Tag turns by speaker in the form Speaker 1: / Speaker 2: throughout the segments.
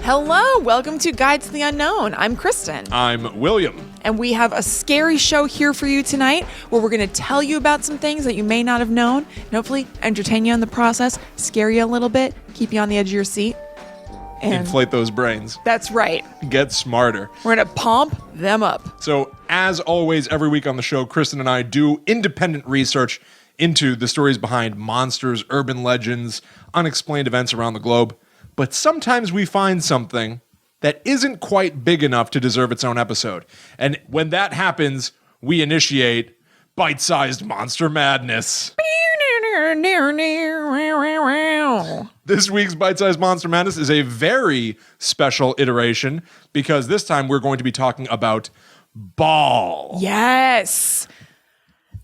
Speaker 1: Hello, welcome to Guide to the Unknown. I'm Kristen.
Speaker 2: I'm William.
Speaker 1: And we have a scary show here for you tonight where we're going to tell you about some things that you may not have known and hopefully entertain you in the process, scare you a little bit, keep you on the edge of your seat. And
Speaker 2: inflate those brains.
Speaker 1: That's right.
Speaker 2: Get smarter.
Speaker 1: We're going to pump them up.
Speaker 2: So, as always, every week on the show, Kristen and I do independent research into the stories behind monsters, urban legends, unexplained events around the globe. But sometimes we find something that isn't quite big enough to deserve its own episode. And when that happens, we initiate bite-sized monster madness. This week's bite-sized monster madness is a very special iteration because this time we're going to be talking about Baal.
Speaker 1: Yes.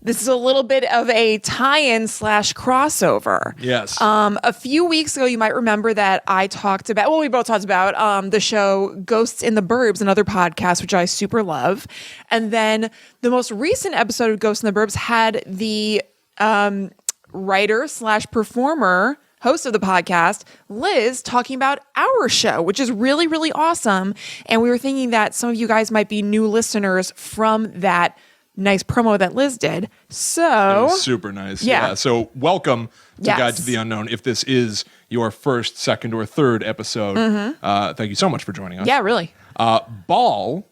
Speaker 1: This is a little bit of a tie-in / crossover.
Speaker 2: Yes.
Speaker 1: A few weeks ago, you might remember that we both talked about the show Ghosts in the Burbs, another podcast, which I super love. And then the most recent episode of Ghosts in the Burbs had the writer / performer, host of the podcast, Liz, talking about our show, which is really, really awesome. And we were thinking that some of you guys might be new listeners from that nice promo that Liz did. So
Speaker 2: it was super nice.
Speaker 1: Yeah.
Speaker 2: So welcome to
Speaker 1: Yes.
Speaker 2: Guide to the Unknown. If this is your first, second, or third episode, thank you so much for joining us.
Speaker 1: Yeah, really.
Speaker 2: Baal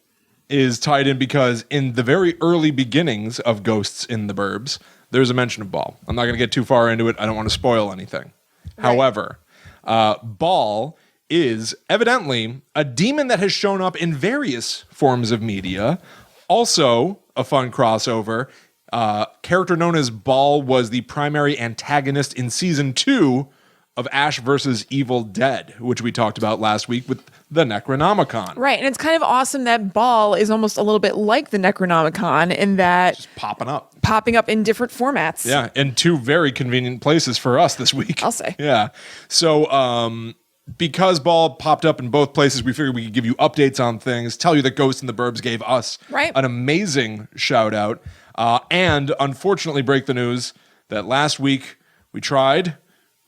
Speaker 2: is tied in because in the very early beginnings of Ghosts in the Burbs, there's a mention of Baal. I'm not going to get too far into it. I don't want to spoil anything.
Speaker 1: Right.
Speaker 2: However, Baal is evidently a demon that has shown up in various forms of media. Also, a fun crossover. Character known as Baal was the primary antagonist in season 2 of Ash vs. Evil Dead, which we talked about last week with the Necronomicon.
Speaker 1: Right. And it's kind of awesome that Baal is almost a little bit like the Necronomicon in that
Speaker 2: Just popping up
Speaker 1: in different formats.
Speaker 2: Yeah, in 2 very convenient places for us this week.
Speaker 1: I'll say.
Speaker 2: Yeah. So, because Baal popped up in both places, we figured we could give you updates on things, tell you that Ghost in the Burbs gave us an amazing shout out, and unfortunately break the news that last week we tried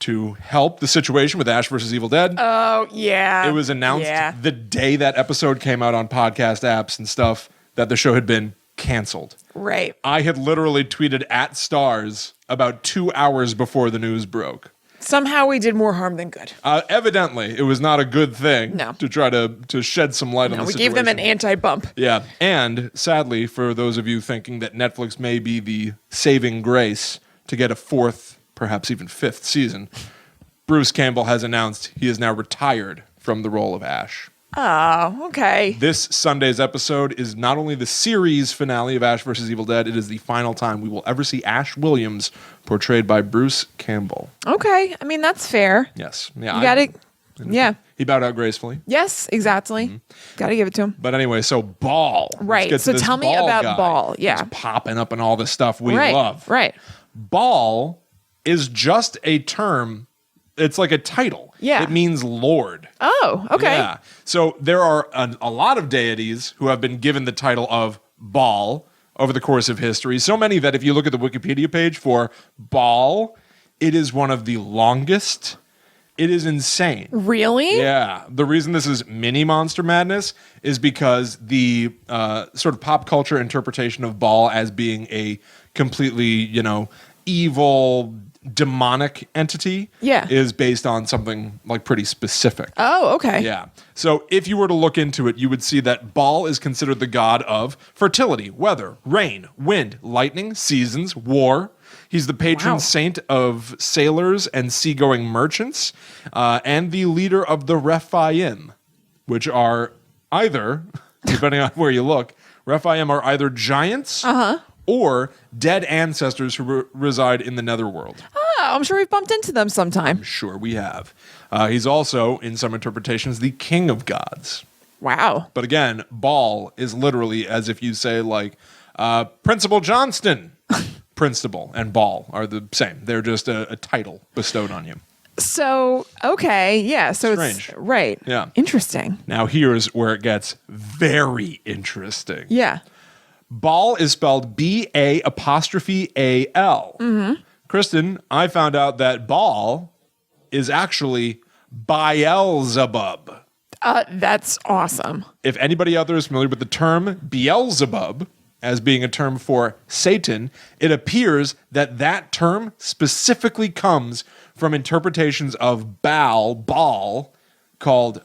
Speaker 2: to help the situation with Ash vs. Evil Dead.
Speaker 1: Oh, yeah.
Speaker 2: It was announced the day that episode came out on podcast apps and stuff that the show had been canceled.
Speaker 1: Right.
Speaker 2: I had literally tweeted at Stars about 2 hours before the news broke.
Speaker 1: Somehow we did more harm than good.
Speaker 2: Evidently, it was not a good thing
Speaker 1: No.
Speaker 2: to try to shed some light on the
Speaker 1: We
Speaker 2: situation.
Speaker 1: gave them an anti-bump.
Speaker 2: Yeah, and sadly, for those of you thinking that Netflix may be the saving grace to get a 4th, perhaps even 5th season, Bruce Campbell has announced he is now retired from the role of Ash.
Speaker 1: Oh, okay.
Speaker 2: This Sunday's episode is not only the series finale of Ash vs. Evil Dead, it is the final time we will ever see Ash Williams portrayed by Bruce Campbell.
Speaker 1: Okay. I mean, that's fair.
Speaker 2: Yes. Yeah.
Speaker 1: You got it. Yeah.
Speaker 2: He bowed out gracefully.
Speaker 1: Yes, exactly. Got to give it to him.
Speaker 2: But anyway, so Baal.
Speaker 1: Right.
Speaker 2: Let's get to
Speaker 1: So
Speaker 2: this
Speaker 1: tell me
Speaker 2: Baal
Speaker 1: about
Speaker 2: guy.
Speaker 1: Baal. Yeah.
Speaker 2: He's popping up and all this stuff we
Speaker 1: Right.
Speaker 2: love.
Speaker 1: Right.
Speaker 2: Baal is just a term. It's like a title.
Speaker 1: Yeah.
Speaker 2: It means Lord.
Speaker 1: Oh, okay.
Speaker 2: Yeah. So there are a lot of deities who have been given the title of Baal over the course of history. So many that if you look at the Wikipedia page for Baal, it is one of the longest. It is insane.
Speaker 1: Really?
Speaker 2: Yeah. The reason this is mini Monster Madness is because the sort of pop culture interpretation of Baal as being a completely, evil, demonic entity is based on something like pretty specific.
Speaker 1: Oh, okay.
Speaker 2: Yeah. So if you were to look into it, you would see that Baal is considered the god of fertility, weather, rain, wind, lightning, seasons, war. He's the patron saint of sailors and seagoing merchants, and the leader of the Rephaim, which are either, depending on where you look, Rephaim are either giants or dead ancestors who reside in the netherworld.
Speaker 1: Oh, I'm sure we've bumped into them sometime.
Speaker 2: Sure we have. He's also, in some interpretations, the king of gods.
Speaker 1: Wow.
Speaker 2: But again, Baal is literally as if you say like Principal Johnston. Principal and Baal are the same. They're just a title bestowed on you.
Speaker 1: So, okay. Yeah. So
Speaker 2: Strange.
Speaker 1: it's right.
Speaker 2: Yeah.
Speaker 1: Interesting.
Speaker 2: Now here's where it gets very interesting.
Speaker 1: Yeah.
Speaker 2: Baal is spelled B-A''A''L. Mm-hmm. Kristen, I found out that Baal is actually Beelzebub.
Speaker 1: That's awesome.
Speaker 2: If anybody out there is familiar with the term Beelzebub as being a term for Satan, it appears that that term specifically comes from interpretations of Baal, called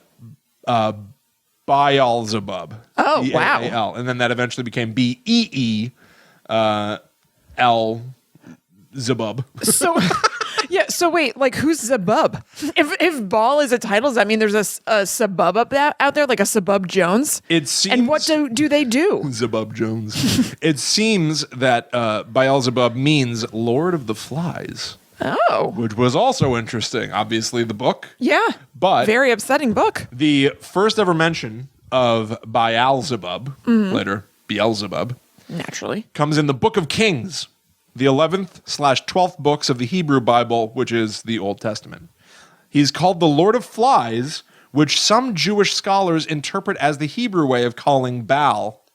Speaker 2: Beelzebub.
Speaker 1: Oh, wow.
Speaker 2: B-A-A-L. And then that eventually became L-Zebub.
Speaker 1: So, yeah. So wait, like who's Zebub? If Baal is a title, does that mean there's a Sebub out there, like a Sebub Jones?
Speaker 2: It seems.
Speaker 1: And what do they do?
Speaker 2: Zebub Jones. It seems that Beelzebub means Lord of the Flies.
Speaker 1: Oh.
Speaker 2: Which was also interesting. Obviously, the book.
Speaker 1: Yeah.
Speaker 2: But
Speaker 1: very upsetting book.
Speaker 2: The first ever mention of Beelzebub, later Beelzebub,
Speaker 1: naturally,
Speaker 2: comes in the Book of Kings, the 11th/12th books of the Hebrew Bible, which is the Old Testament. He's called the Lord of Flies, which some Jewish scholars interpret as the Hebrew way of calling Baal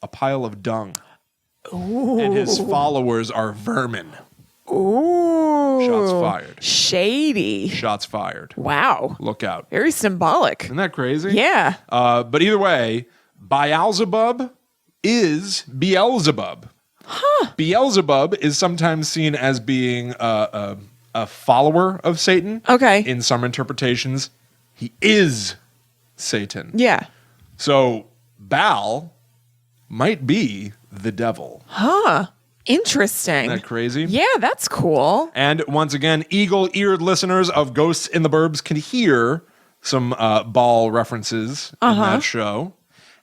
Speaker 2: a pile of dung.
Speaker 1: Ooh.
Speaker 2: And his followers are vermin.
Speaker 1: Ooh.
Speaker 2: Shots fired.
Speaker 1: Shady.
Speaker 2: Shots fired.
Speaker 1: Wow.
Speaker 2: Look out.
Speaker 1: Very symbolic.
Speaker 2: Isn't that crazy?
Speaker 1: Yeah.
Speaker 2: But either way, Beelzebub is Beelzebub.
Speaker 1: Huh.
Speaker 2: Beelzebub is sometimes seen as being a follower of Satan.
Speaker 1: Okay.
Speaker 2: In some interpretations, he is Satan.
Speaker 1: Yeah.
Speaker 2: So Baal might be the devil.
Speaker 1: Huh. Interesting.
Speaker 2: Isn't that crazy?
Speaker 1: Yeah, that's cool.
Speaker 2: And once again, eagle-eared listeners of Ghosts in the Burbs can hear some Baal references in that show.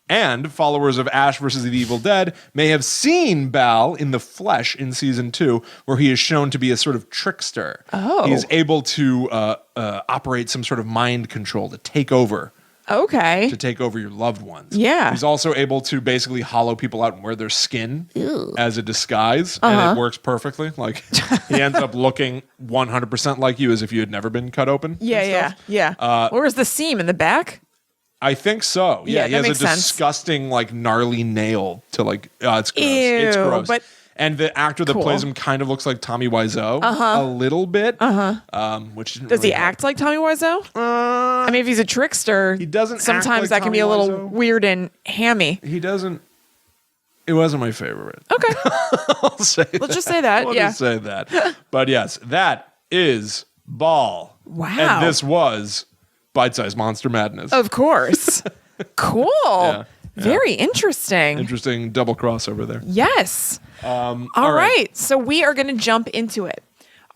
Speaker 2: And followers of Ash versus the Evil Dead may have seen Baal in the flesh in season 2, where he is shown to be a sort of trickster.
Speaker 1: Oh.
Speaker 2: He's able to operate some sort of mind control to take over
Speaker 1: Okay.
Speaker 2: your loved ones.
Speaker 1: Yeah.
Speaker 2: He's also able to basically hollow people out and wear their skin as a disguise, and it works perfectly. Like, he ends up looking 100% like you, as if you had never been cut open.
Speaker 1: Yeah. Where's the seam in the back?
Speaker 2: I think so. Yeah, he
Speaker 1: that
Speaker 2: has a
Speaker 1: makes sense.
Speaker 2: disgusting, like, gnarly nail to, like, it's gross.
Speaker 1: Ew,
Speaker 2: It's gross.
Speaker 1: but
Speaker 2: and the actor that
Speaker 1: cool.
Speaker 2: plays him kind of looks like Tommy Wiseau a little bit. Which didn't
Speaker 1: Does he
Speaker 2: really help.
Speaker 1: act like Tommy Wiseau? I mean, if he's a trickster,
Speaker 2: He doesn't act
Speaker 1: sometimes
Speaker 2: like
Speaker 1: that can be a
Speaker 2: Tommy
Speaker 1: little
Speaker 2: Wiseau.
Speaker 1: weird and hammy.
Speaker 2: He doesn't. It wasn't my favorite.
Speaker 1: Okay.
Speaker 2: I'll say that.
Speaker 1: Let's just say that.
Speaker 2: I'll
Speaker 1: Yeah.
Speaker 2: just say that. But yes, that is Baal.
Speaker 1: Wow.
Speaker 2: And this was Bite-Sized Monster Madness.
Speaker 1: Of course. Cool.
Speaker 2: Yeah.
Speaker 1: Very interesting.
Speaker 2: Interesting double crossover there.
Speaker 1: Yes. All right. So we are going to jump into it.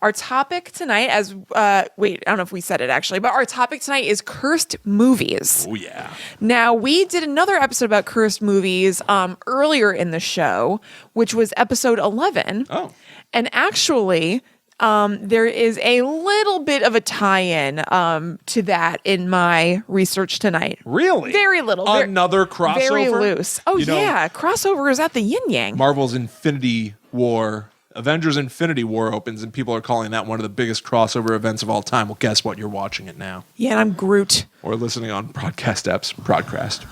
Speaker 1: Our topic tonight, I don't know if we said it actually, but our topic tonight is cursed movies.
Speaker 2: Oh, yeah.
Speaker 1: Now, we did another episode about cursed movies earlier in the show, which was episode 11.
Speaker 2: Oh.
Speaker 1: And actually, there is a little bit of a tie-in to that in my research tonight.
Speaker 2: Really?
Speaker 1: Very little.
Speaker 2: Another crossover?
Speaker 1: Very loose. Oh,
Speaker 2: You know,
Speaker 1: yeah. Crossovers at the yin-yang.
Speaker 2: Marvel's Infinity War, Avengers Infinity War opens, and people are calling that one of the biggest crossover events of all time. Well, guess what? You're watching it now.
Speaker 1: Yeah, and I'm Groot.
Speaker 2: Or listening on broadcast apps. Broadcast.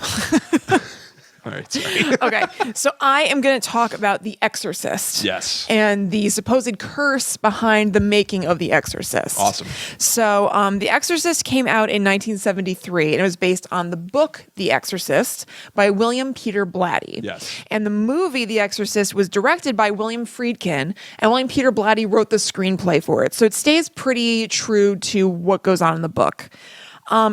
Speaker 2: All right, sorry.
Speaker 1: Okay, so I am going to talk about The Exorcist.
Speaker 2: Yes.
Speaker 1: And the supposed curse behind the making of The Exorcist.
Speaker 2: Awesome.
Speaker 1: So The Exorcist came out in 1973, and it was based on the book The Exorcist by William Peter Blatty.
Speaker 2: Yes.
Speaker 1: And the movie The Exorcist was directed by William Friedkin, and William Peter Blatty wrote the screenplay for it. So it stays pretty true to what goes on in the book.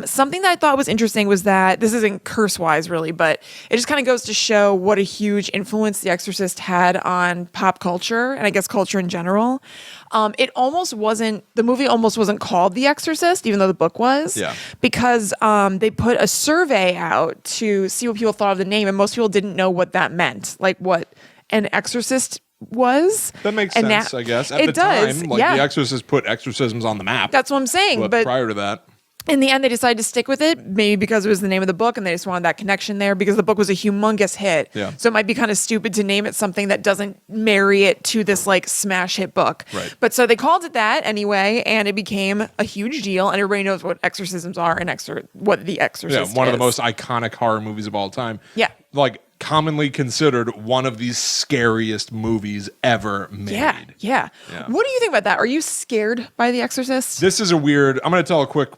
Speaker 1: Something that I thought was interesting was that, this isn't curse-wise really, but it just kind of goes to show what a huge influence The Exorcist had on pop culture, and I guess culture in general. The movie almost wasn't called The Exorcist, even though the book was.
Speaker 2: Yeah.
Speaker 1: Because they put a survey out to see what people thought of the name, and most people didn't know what that meant, like what an exorcist was.
Speaker 2: That makes
Speaker 1: And
Speaker 2: sense, I guess. At the
Speaker 1: does,
Speaker 2: time, The Exorcist put exorcisms on the map.
Speaker 1: That's what I'm saying.
Speaker 2: But prior to that...
Speaker 1: In the end, they decided to stick with it, maybe because it was the name of the book and they just wanted that connection there because the book was a humongous hit.
Speaker 2: Yeah.
Speaker 1: So it might be kind of stupid to name it something that doesn't marry it to this like smash hit book.
Speaker 2: Right.
Speaker 1: But so they called it that anyway, and it became a huge deal, and everybody knows what exorcisms are and what The Exorcist is.
Speaker 2: one of the most iconic horror movies of all time.
Speaker 1: Yeah.
Speaker 2: Like, commonly considered one of the scariest movies ever made.
Speaker 1: Yeah. What do you think about that? Are you scared by The Exorcist?
Speaker 2: This is I'm going to tell a quick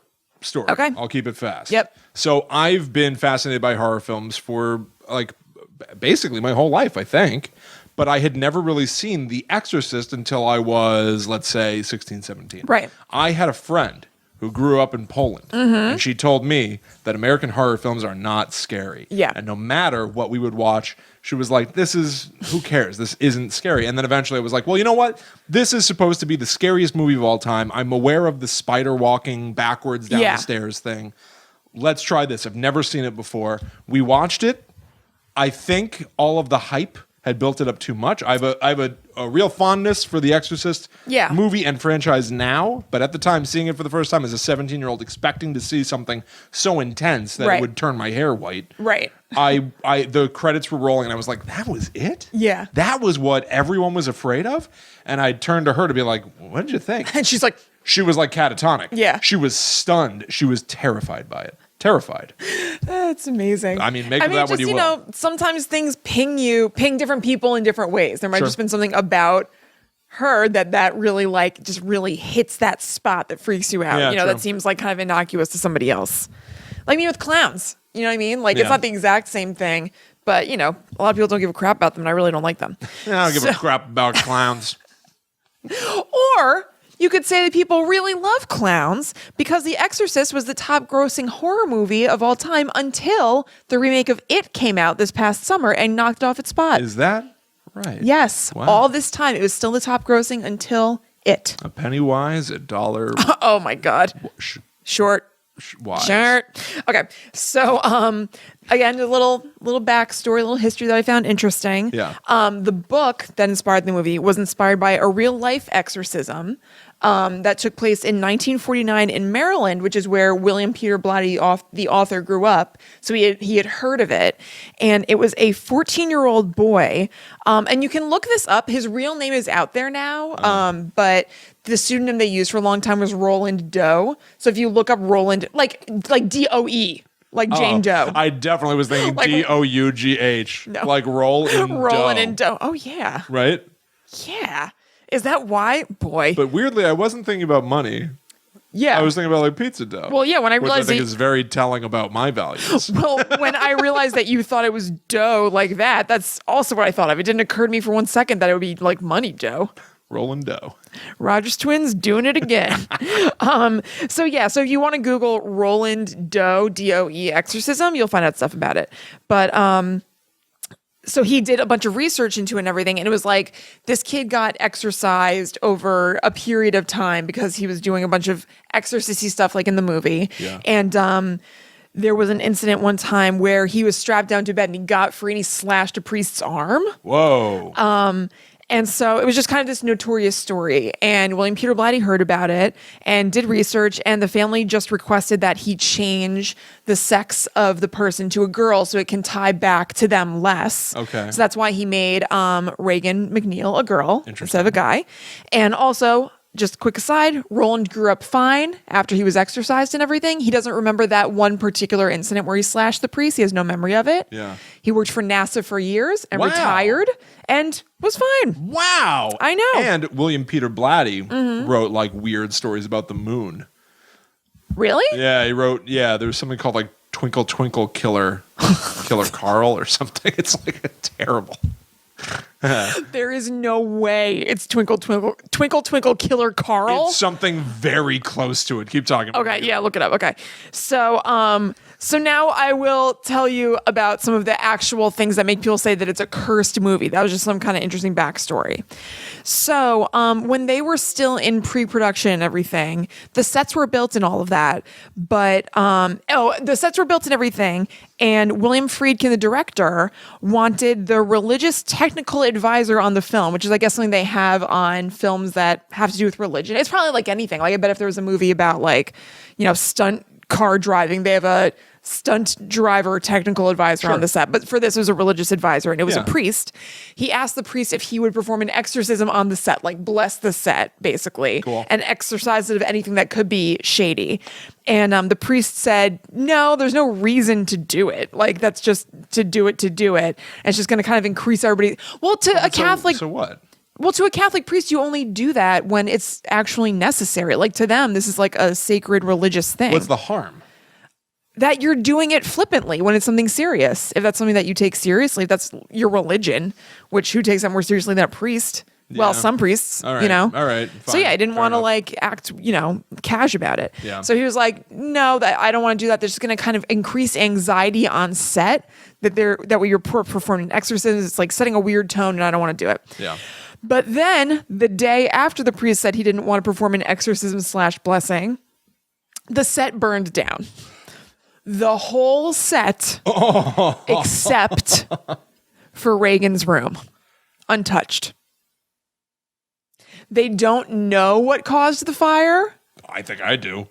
Speaker 2: story.
Speaker 1: Okay.
Speaker 2: I'll keep it fast.
Speaker 1: Yep.
Speaker 2: So I've been fascinated by horror films for like basically my whole life, I think. But I had never really seen The Exorcist until I was, let's say, 16, 17.
Speaker 1: Right.
Speaker 2: I had a friend who grew up in Poland, and she told me that American horror films are not scary.
Speaker 1: Yeah.
Speaker 2: And no matter what we would watch, she was like, who cares? This isn't scary. And then eventually I was like, well, you know what? This is supposed to be the scariest movie of all time. I'm aware of the spider walking backwards down the stairs thing. Let's try this. I've never seen it before. We watched it. I think all of the hype had built it up too much. I have a real fondness for the Exorcist movie and franchise now, but at the time, seeing it for the first time as a 17-year-old, expecting to see something so intense that it would turn my hair white.
Speaker 1: Right.
Speaker 2: The credits were rolling, and I was like, that was it?
Speaker 1: Yeah.
Speaker 2: That was what everyone was afraid of? And I turned to her to be like, what did you think?
Speaker 1: And she's like...
Speaker 2: She was like catatonic.
Speaker 1: Yeah.
Speaker 2: She was stunned. She was terrified by it. Terrified.
Speaker 1: That's amazing.
Speaker 2: I mean, make of that what you will.
Speaker 1: Know, sometimes things ping different people in different ways. There might just been something about her that really like just really hits that spot that freaks you out.
Speaker 2: Yeah,
Speaker 1: that seems like kind of innocuous to somebody else. Like me with clowns. You know what I mean? Like it's not the exact same thing, but a lot of people don't give a crap about them, and I really don't like them.
Speaker 2: I don't give a crap about clowns.
Speaker 1: Or you could say that people really love clowns because The Exorcist was the top grossing horror movie of all time until the remake of It came out this past summer and knocked off its spot.
Speaker 2: Is that right?
Speaker 1: Yes.
Speaker 2: Wow.
Speaker 1: All this time, it was still the top grossing until It.
Speaker 2: A penny wise, $1.
Speaker 1: Oh my God. Short.
Speaker 2: Wise.
Speaker 1: Short. Okay. So, again, a little backstory, a little history that I found interesting.
Speaker 2: Yeah.
Speaker 1: The book that inspired the movie was inspired by a real life exorcism that took place in 1949 in Maryland, which is where William Peter Blatty, the author, grew up. So he had heard of it, and it was a 14-year-old boy. And you can look this up. His real name is out there now, but the pseudonym they used for a long time was Roland Doe. So if you look up Roland, like DOE. Like Jane Doe.
Speaker 2: I definitely was thinking DOUGH.
Speaker 1: No.
Speaker 2: Like roll in
Speaker 1: Roland
Speaker 2: dough.
Speaker 1: and Doe. Oh yeah.
Speaker 2: Right?
Speaker 1: Yeah. Is that why? Boy.
Speaker 2: But weirdly, I wasn't thinking about money.
Speaker 1: Yeah.
Speaker 2: I was thinking about like pizza dough.
Speaker 1: Well, yeah, when I realized
Speaker 2: which I think is very telling about my values.
Speaker 1: Well, when I realized that you thought it was dough like that, that's also what I thought of. It didn't occur to me for 1 second that it would be like money dough.
Speaker 2: Rolling dough.
Speaker 1: Rogers Twins doing it again. So if you want to Google Roland Doe, DOE exorcism, you'll find out stuff about it. But so he did a bunch of research into it and everything, and it was like this kid got exorcised over a period of time because he was doing a bunch of exorcisty stuff like in the movie.
Speaker 2: Yeah.
Speaker 1: And there was an incident one time where he was strapped down to bed and he got free and he slashed a priest's arm.
Speaker 2: Whoa.
Speaker 1: And so it was just kind of this notorious story. And William Peter Blatty heard about it and did research. And the family just requested that he change the sex of the person to a girl so it can tie back to them less.
Speaker 2: Okay.
Speaker 1: So that's why he made Reagan McNeil a girl instead of a guy. And also, just a quick aside, Roland grew up fine after he was exorcised and everything. He doesn't remember that one particular incident where he slashed the priest. He has no memory of it.
Speaker 2: Yeah.
Speaker 1: He worked for NASA for years and retired and was fine.
Speaker 2: Wow.
Speaker 1: I know.
Speaker 2: And William Peter Blatty wrote like weird stories about the moon.
Speaker 1: Really?
Speaker 2: Yeah, he wrote, there's something called like Twinkle Twinkle Killer Carl or something. It's like a terrible.
Speaker 1: There is no way it's Twinkle Twinkle Killer Carl.
Speaker 2: It's something very close to it. Keep talking.
Speaker 1: Okay, yeah, look it up. Okay. So now I will tell you about some of the actual things that make people say that it's a cursed movie. That was just some kind of interesting backstory. So when they were still in pre-production and everything, the sets were built and all of that. But the sets were built and everything. And William Friedkin, the director, wanted the religious technical advisor on the film, which is, I guess, something they have on films that have to do with religion. It's probably like anything. Like, I bet if there was a movie about, like, stunt car driving, they have a stunt driver technical advisor on the set. But for this, it was a religious advisor, and it was a priest. He asked the priest if he would perform an exorcism on the set, like bless the set, basically, and exorcise it of anything that could be shady. And the priest said, no, there's no reason to do it. Like, that's just to do it. And it's just going to kind of increase everybody. Well, to a Catholic...
Speaker 2: So what?
Speaker 1: Well, to a Catholic priest, you only do that when it's actually necessary. Like to them, this is like a sacred religious thing.
Speaker 2: What's the harm?
Speaker 1: That you're doing it flippantly when it's something serious. If that's something that you take seriously, if that's your religion, which who takes that more seriously than a priest? Well, some priests,
Speaker 2: All right.
Speaker 1: you know.
Speaker 2: All right.
Speaker 1: So yeah, I didn't want to
Speaker 2: enough.
Speaker 1: like act, cash about it.
Speaker 2: Yeah.
Speaker 1: So he was like, no, that I don't want to do that. They're just going to kind of increase anxiety on set that way you're performing exorcisms. It's like setting a weird tone, and I don't want to do it.
Speaker 2: Yeah.
Speaker 1: But then the day after the priest said he didn't want to perform an exorcism / blessing, the set burned down. The whole set, except for Reagan's room, untouched. They don't know what caused the fire.
Speaker 2: I think I do.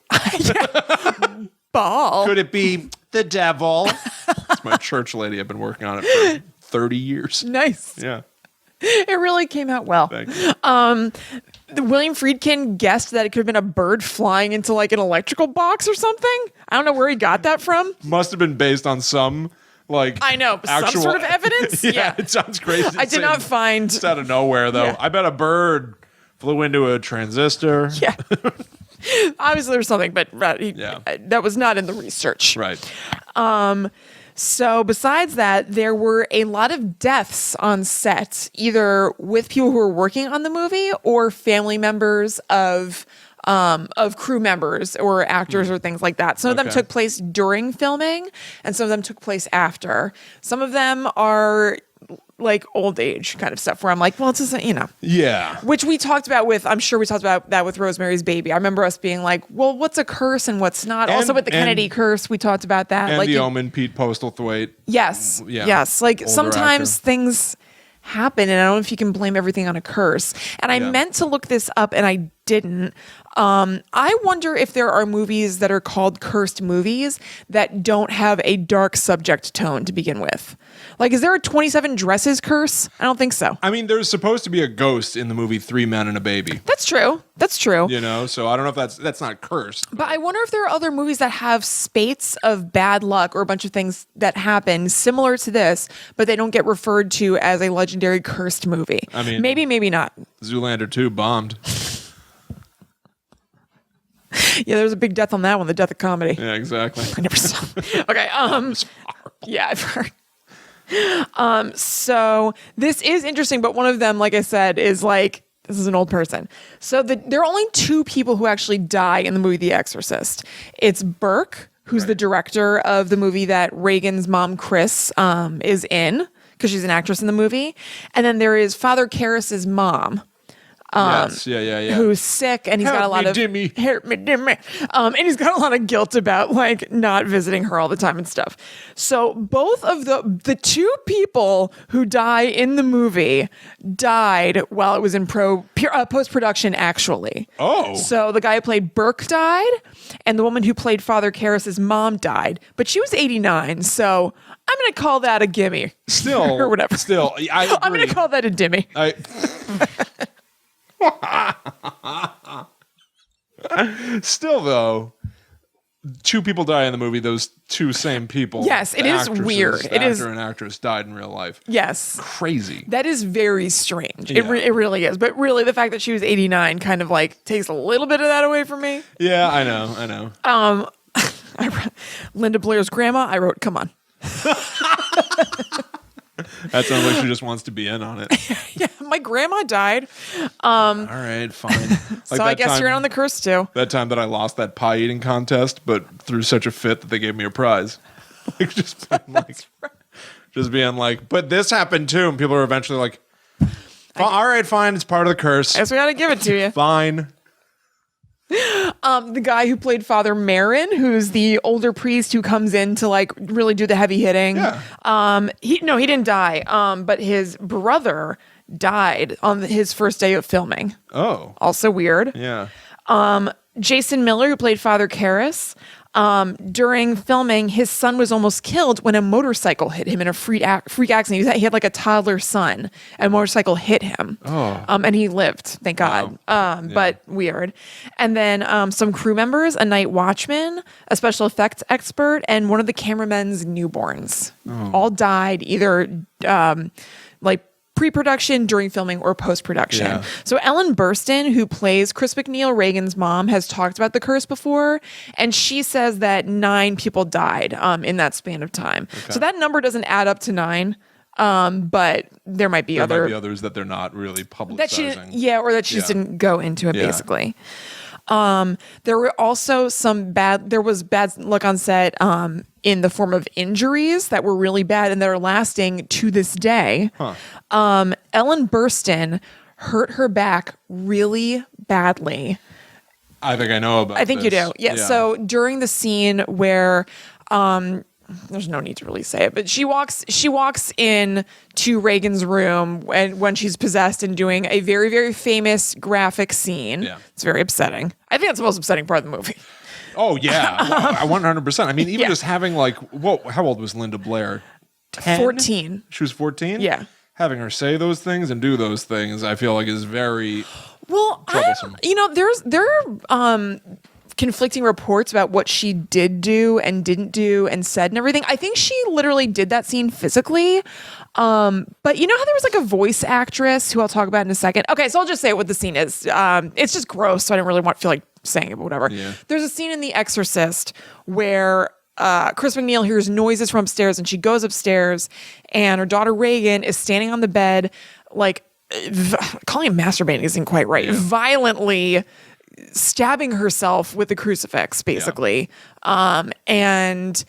Speaker 1: Baal.
Speaker 2: Could it be the devil? It's my church lady. I've been working on it for 30 years.
Speaker 1: Nice.
Speaker 2: Yeah.
Speaker 1: It really came out well.
Speaker 2: Thank you.
Speaker 1: William Friedkin guessed that it could have been a bird flying into like an electrical box or something. I don't know where he got that from.
Speaker 2: Must have been based on some
Speaker 1: I know, some sort of evidence. Yeah.
Speaker 2: It sounds crazy.
Speaker 1: I did not find.
Speaker 2: It's out of nowhere, though.
Speaker 1: Yeah.
Speaker 2: I bet a bird flew into a transistor.
Speaker 1: Yeah. Obviously, there's something, but that was not in the research.
Speaker 2: Right.
Speaker 1: So besides that, there were a lot of deaths on set, either with people who were working on the movie or family members of crew members or actors or things like that. Some of them took place during filming, and some of them took place after. Some of them are like old age kind of stuff where I'm like, well, it's just,
Speaker 2: Yeah.
Speaker 1: which we talked about I'm sure we talked about that with Rosemary's Baby. I remember us being like, well, what's a curse and what's not? Also with the Kennedy curse, we talked about that.
Speaker 2: And
Speaker 1: like
Speaker 2: the Omen, Pete Postlethwaite.
Speaker 1: Yes.
Speaker 2: Yeah.
Speaker 1: Yes. Like
Speaker 2: Older
Speaker 1: sometimes
Speaker 2: actor.
Speaker 1: things happen, and I don't know if you can blame everything on a curse. And I meant to look this up and I didn't. I wonder if there are movies that are called cursed movies that don't have a dark subject tone to begin with. Like, is there a 27 Dresses curse? I don't think so.
Speaker 2: I mean, there's supposed to be a ghost in the movie Three Men and a Baby.
Speaker 1: That's true. That's true.
Speaker 2: So I don't know if that's not cursed.
Speaker 1: But I wonder if there are other movies that have spates of bad luck or a bunch of things that happen similar to this, but they don't get referred to as a legendary cursed movie.
Speaker 2: I mean,
Speaker 1: maybe not.
Speaker 2: Zoolander 2 bombed.
Speaker 1: Yeah, there was a big death on that one, the death of comedy.
Speaker 2: Yeah, exactly.
Speaker 1: I never saw. Okay. Yeah, I've heard. So this is interesting, but one of them, like I said, is like, this is an old person. So there are only two people who actually die in the movie The Exorcist. It's Burke, who's the director of the movie that Reagan's mom, Chris, is in, because she's an actress in the movie. And then there is Father Karras's mom.
Speaker 2: Yes, yeah.
Speaker 1: Who's sick, and he's got a lot of
Speaker 2: Dimmy.
Speaker 1: Help me, Dimmy. And he's got a lot of guilt about like not visiting her all the time and stuff. So both of the two people who die in the movie died while it was in post-production, actually.
Speaker 2: Oh.
Speaker 1: So the guy who played Burke died, and the woman who played Father Karras's mom died, but she was 89. So I'm going to call that a gimme.
Speaker 2: Still.
Speaker 1: Or whatever.
Speaker 2: Still.
Speaker 1: I'm going to call that a dimmy.
Speaker 2: Still, though, two people die in the movie. Those two same people.
Speaker 1: Yes, it is weird.
Speaker 2: The
Speaker 1: It is.
Speaker 2: actor and actress died in real life.
Speaker 1: Yes.
Speaker 2: Crazy.
Speaker 1: That is very strange.
Speaker 2: Yeah.
Speaker 1: It really is. But really, the fact that she was 89 kind of like takes a little bit of that away from me.
Speaker 2: Yeah, I know.
Speaker 1: Linda Blair's grandma, I wrote, come on.
Speaker 2: That sounds like she just wants to be in on it.
Speaker 1: Yeah, my grandma died.
Speaker 2: All right, fine. Like
Speaker 1: So I guess you're in on the curse too.
Speaker 2: That time that I lost that pie eating contest, but threw such a fit that they gave me a prize. Like just being like, but this happened too, and people are eventually like, all right, fine, it's part of the curse.
Speaker 1: I guess we gotta give it to you.
Speaker 2: Fine.
Speaker 1: The guy who played Father Marin, who's the older priest who comes in to like really do the heavy hitting.
Speaker 2: Yeah.
Speaker 1: He didn't die. But his brother died on his first day of filming.
Speaker 2: Oh.
Speaker 1: Also weird.
Speaker 2: Yeah.
Speaker 1: Jason Miller, who played Father Karras, during filming, his son was almost killed when a motorcycle hit him in a freak accident. He had like a toddler son, and a motorcycle hit him.
Speaker 2: Oh.
Speaker 1: And he lived, thank God. But weird. And then some crew members, a night watchman, a special effects expert, and one of the cameramen's newborns all died either like pre-production, during filming, or post-production.
Speaker 2: Yeah.
Speaker 1: So Ellen Burstyn, who plays Chris McNeil, Reagan's mom, has talked about the curse before, and she says that 9 people died in that span of time.
Speaker 2: Okay.
Speaker 1: So that number doesn't add up to 9. But there might be
Speaker 2: others that they're not really publicizing.
Speaker 1: That she just didn't go into it, basically. There were also there was bad luck on set in the form of injuries that were really bad and that are lasting to this day. Ellen Burstyn hurt her back really badly.
Speaker 2: I think I know about
Speaker 1: I think
Speaker 2: this.
Speaker 1: you do. Yeah. So during the scene where there's no need to really say it, but she walks in to Reagan's room when she's possessed and doing a very, very famous graphic scene.
Speaker 2: Yeah.
Speaker 1: It's very upsetting. I think that's the most upsetting part of the movie.
Speaker 2: Oh yeah, 100%. I mean, even just having how old was Linda Blair? 10?
Speaker 1: 14.
Speaker 2: She was 14?
Speaker 1: Yeah.
Speaker 2: Having her say those things and do those things, I feel like is very troublesome.
Speaker 1: There are conflicting reports about what she did do and didn't do and said and everything. I think she literally did that scene physically. But you know how there was like a voice actress who I'll talk about in a second? Okay, so I'll just say what the scene is. It's just gross, so I don't really feel like saying it, but whatever.
Speaker 2: Yeah.
Speaker 1: There's a scene in The Exorcist where Chris McNeil hears noises from upstairs and she goes upstairs and her daughter Reagan is standing on the bed, like calling it masturbating isn't quite right.
Speaker 2: Yeah.
Speaker 1: Violently stabbing herself with the crucifix, basically. And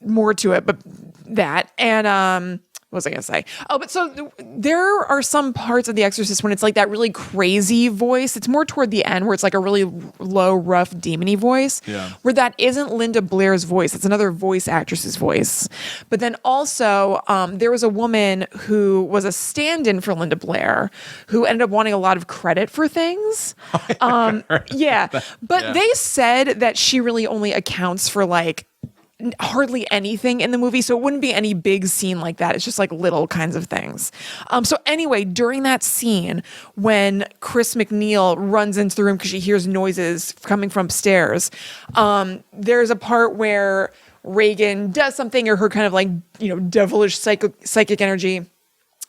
Speaker 1: more to it, but that. And what was I going to say? Oh, but so there are some parts of The Exorcist when it's like that really crazy voice. It's more toward the end where it's like a really low, rough, demony voice.
Speaker 2: Yeah.
Speaker 1: Where that isn't Linda Blair's voice. It's another voice actress's voice. But then also there was a woman who was a stand-in for Linda Blair who ended up wanting a lot of credit for things. Yeah. But they said that she really only accounts for like hardly anything in the movie, so it wouldn't be any big scene like that. It's just like little kinds of things. So anyway, during that scene when Chris McNeil runs into the room because she hears noises coming from upstairs, there's a part where Reagan does something, or her kind of like devilish psychic energy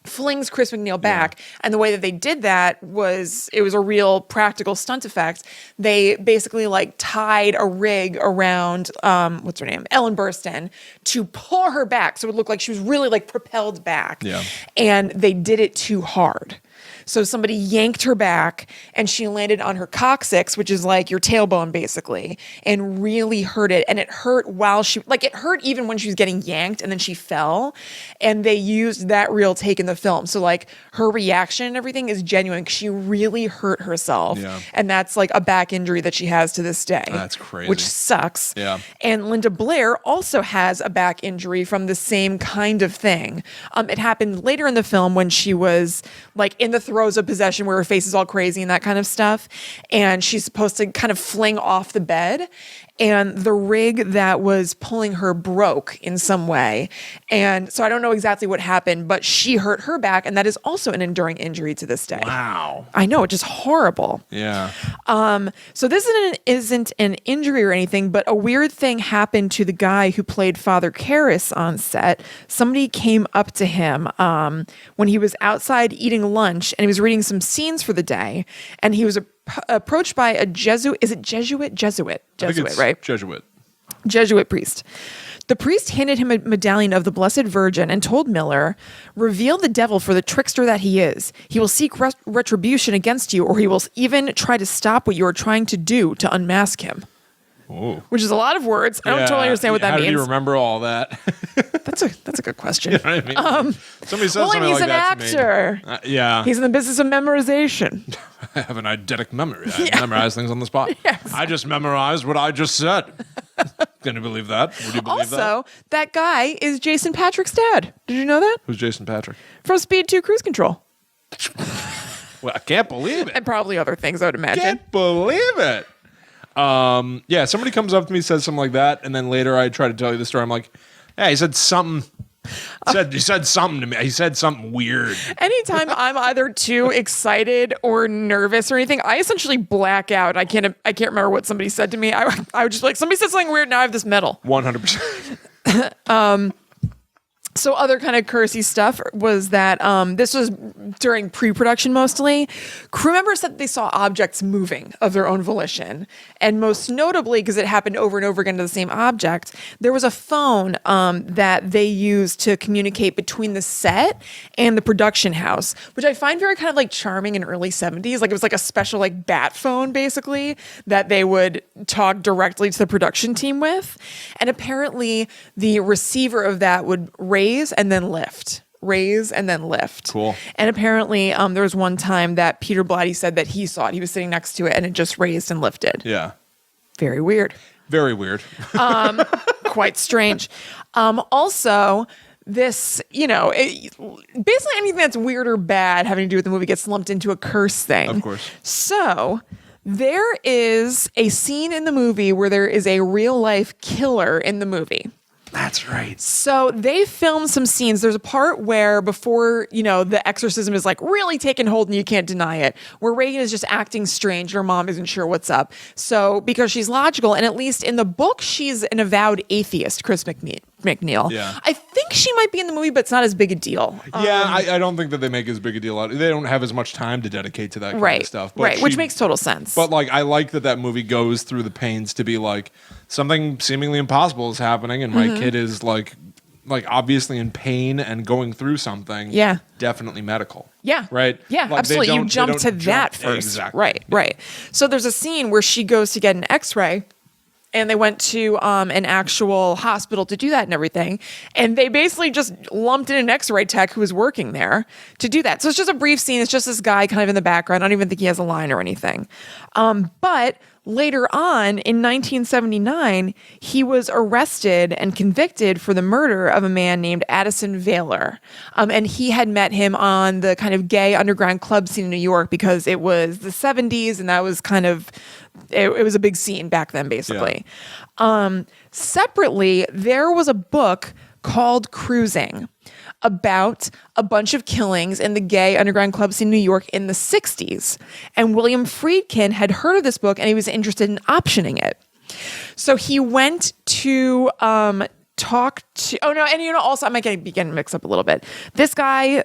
Speaker 1: flings Chris McNeil back. And the way that they did that was it was a real practical stunt effect. They basically like tied a rig around what's her name, Ellen Burstyn, to pull her back so it looked like she was really like propelled back.
Speaker 2: Yeah.
Speaker 1: And they did it too hard. So somebody yanked her back and she landed on her coccyx, which is like your tailbone basically, and really hurt it. And it hurt it hurt even when she was getting yanked and then she fell. And they used that real take in the film. So like her reaction and everything is genuine because she really hurt herself.
Speaker 2: Yeah.
Speaker 1: And that's like a back injury that she has to this day.
Speaker 2: That's crazy.
Speaker 1: Which sucks.
Speaker 2: Yeah.
Speaker 1: And Linda Blair also has a back injury from the same kind of thing. It happened later in the film when she was like in the throes of possession where her face is all crazy and that kind of stuff. And she's supposed to kind of fling off the bed. And the rig that was pulling her broke in some way. And so I don't know exactly what happened, but she hurt her back. And that is also an enduring injury to this day.
Speaker 2: Wow.
Speaker 1: I know, it's just horrible.
Speaker 2: Yeah.
Speaker 1: So this isn't an injury or anything, but a weird thing happened to the guy who played Father Karras on set. Somebody came up to him when he was outside eating lunch and he was reading some scenes for the day. And he was approached by a Jesuit. Is it Jesuit? Jesuit, right? Jesuit priest. The priest handed him a medallion of the Blessed Virgin and told Miller, "Reveal the devil for the trickster that he is. He will seek retribution against you, or he will even try to stop what you are trying to do to unmask him."
Speaker 2: Ooh.
Speaker 1: Which is a lot of words. I don't totally understand what that means.
Speaker 2: How do you remember all that?
Speaker 1: That's a good question.
Speaker 2: You know what I mean? Somebody says something
Speaker 1: he's
Speaker 2: like
Speaker 1: an
Speaker 2: that
Speaker 1: actor.
Speaker 2: to me. Yeah.
Speaker 1: He's in the business of memorization.
Speaker 2: I have an eidetic memory. I memorize things on the spot.
Speaker 1: Yes.
Speaker 2: I just memorized what I just said. Can you believe that? Would you believe that?
Speaker 1: Also, that guy is Jason Patrick's dad. Did you know that?
Speaker 2: Who's Jason Patrick?
Speaker 1: From Speed 2 Cruise Control.
Speaker 2: Well, I can't believe it.
Speaker 1: And probably other things, I would imagine.
Speaker 2: Can't believe it. Yeah, somebody comes up to me, says something like that, and then later I try to tell you the story. I'm like, hey, he said something. He said something to me. He said something weird.
Speaker 1: Anytime I'm either too excited or nervous or anything, I essentially black out. I can't remember what somebody said to me. I would just be like, somebody said something weird. Now I have this medal.
Speaker 2: 100%.
Speaker 1: So other kind of cursey stuff was that this was during pre-production mostly. Crew members said they saw objects moving of their own volition. And most notably, because it happened over and over again to the same object, there was a phone that they used to communicate between the set and the production house, which I find very kind of like charming in early 70s. Like it was like a special like bat phone basically that they would talk directly to the production team with. And apparently the receiver of that would raise and then lift. Raise and then lift.
Speaker 2: Cool.
Speaker 1: And apparently there was one time that Peter Blatty said that he saw it. He was sitting next to it and it just raised and lifted.
Speaker 2: Yeah.
Speaker 1: Very weird.
Speaker 2: Very weird.
Speaker 1: Quite strange. Also, this, basically anything that's weird or bad having to do with the movie gets lumped into a curse thing.
Speaker 2: Of course.
Speaker 1: So there is a scene in the movie where there is a real life killer in the movie.
Speaker 2: That's right.
Speaker 1: So they filmed some scenes. There's a part where before, the exorcism is like really taking hold and you can't deny it, where Reagan is just acting strange and her mom isn't sure what's up. So because she's logical, and at least in the book, she's an avowed atheist, Chris McNeil.
Speaker 2: Yeah.
Speaker 1: I think she might be in the movie, but it's not as big a deal.
Speaker 2: Yeah, I don't think that they make as big a deal out of it. They don't have as much time to dedicate to that kind of stuff.
Speaker 1: But which makes total sense.
Speaker 2: But I like that movie goes through the pains to be like, something seemingly impossible is happening and my kid is like obviously in pain and going through something.
Speaker 1: Yeah.
Speaker 2: Definitely medical.
Speaker 1: Yeah.
Speaker 2: Right?
Speaker 1: Yeah, absolutely. You jump to that first.
Speaker 2: Exactly.
Speaker 1: Right. So there's a scene where she goes to get an x-ray and they went to an actual hospital to do that and everything. And they basically just lumped in an x-ray tech who was working there to do that. So it's just a brief scene. It's just this guy kind of in the background. I don't even think he has a line or anything. But later on, in 1979, he was arrested and convicted for the murder of a man named Addison Vaylor. And he had met him on the kind of gay underground club scene in New York because it was the 70s and that was kind of... It was a big scene back then, basically. Yeah. Separately, there was a book called Cruising about a bunch of killings in the gay underground club scene in New York in the 60s. And William Friedkin had heard of this book and he was interested in optioning it. So he went to talk to... Oh, no, and also I might be getting mixed up a little bit. This guy...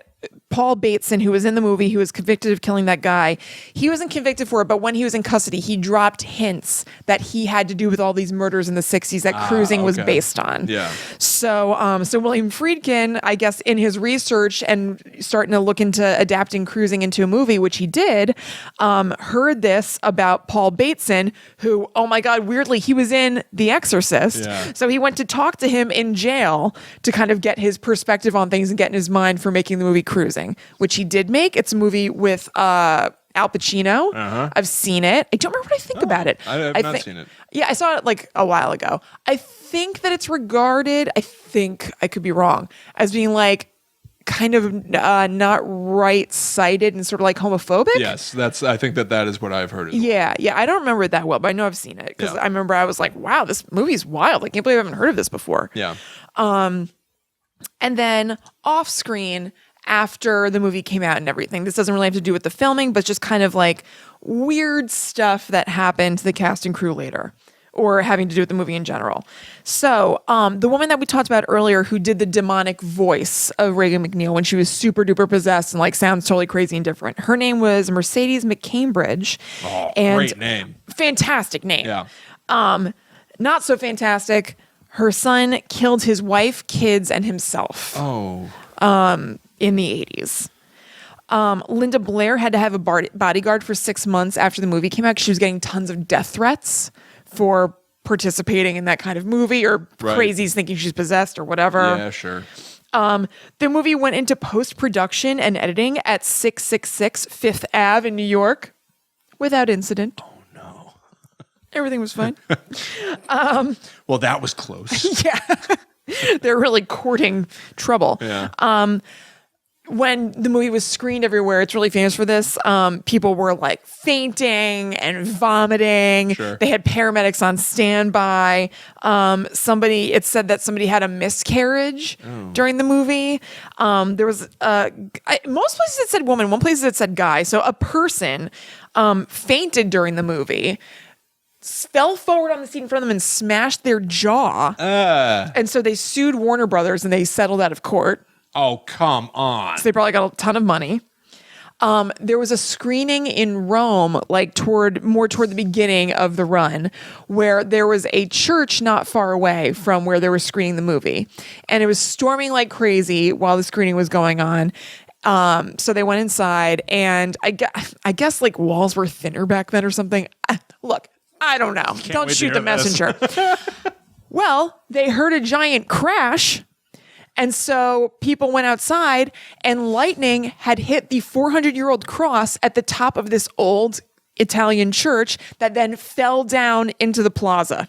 Speaker 1: Paul Bateson, who was in the movie, who was convicted of killing that guy, he wasn't convicted for it, but when he was in custody, he dropped hints that he had to do with all these murders in the 60s that Cruising was based on.
Speaker 2: Yeah.
Speaker 1: So William Friedkin, I guess, in his research and starting to look into adapting Cruising into a movie, which he did, heard this about Paul Bateson, who, oh my God, weirdly, he was in The Exorcist.
Speaker 2: Yeah.
Speaker 1: So he went to talk to him in jail to kind of get his perspective on things and get in his mind for making the movie Cruising, which he did make. It's a movie with Al Pacino. I've seen it. I don't remember what I think about it.
Speaker 2: I have not seen it.
Speaker 1: Yeah, I saw it like a while ago. I think that it's regarded, I think I could be wrong, as being like kind of not right-sided and sort of like homophobic.
Speaker 2: Yes, I think that is what I've heard as well.
Speaker 1: Yeah. I don't remember it that well, but I know I've seen it because I remember I was like, wow, this movie's wild. I can't believe I haven't heard of this before.
Speaker 2: Yeah.
Speaker 1: And then off screen, after the movie came out and everything, this doesn't really have to do with the filming, but just kind of like weird stuff that happened to the cast and crew later, or having to do with the movie in general. So the woman that we talked about earlier who did the demonic voice of Reagan McNeil when she was super duper possessed and like sounds totally crazy and different, her name was Mercedes McCambridge.
Speaker 2: Oh,
Speaker 1: and
Speaker 2: great name.
Speaker 1: Fantastic name.
Speaker 2: Yeah.
Speaker 1: Not so fantastic. Her son killed his wife, kids, and himself.
Speaker 2: Oh.
Speaker 1: In the 80s. Linda Blair had to have a bodyguard for 6 months after the movie came out. She was getting tons of death threats for participating in that kind of movie, or crazies thinking she's possessed or whatever.
Speaker 2: Yeah, sure.
Speaker 1: The movie went into post-production and editing at 666 Fifth Ave in New York without incident.
Speaker 2: Oh, no.
Speaker 1: Everything was fine.
Speaker 2: Well, that was close.
Speaker 1: Yeah. They're really courting trouble.
Speaker 2: Yeah.
Speaker 1: When the movie was screened everywhere, it's really famous for this. People were like fainting and vomiting.
Speaker 2: Sure.
Speaker 1: They had paramedics on standby. It said that somebody had a miscarriage during the movie. There was most places it said woman, one place it said guy. So a person fainted during the movie. fell forward on the seat in front of them and smashed their jaw. And so they sued Warner Brothers and they settled out of court.
Speaker 2: Oh, come on.
Speaker 1: So they probably got a ton of money. There was a screening in Rome, like toward the beginning of the run, where there was a church not far away from where they were screening the movie. And it was storming like crazy while the screening was going on. So they went inside, and I guess like walls were thinner back then or something. Look, I don't know. Don't shoot the messenger. Well, they heard a giant crash. And so people went outside, and lightning had hit the 400-year-old cross at the top of this old Italian church that then fell down into the plaza.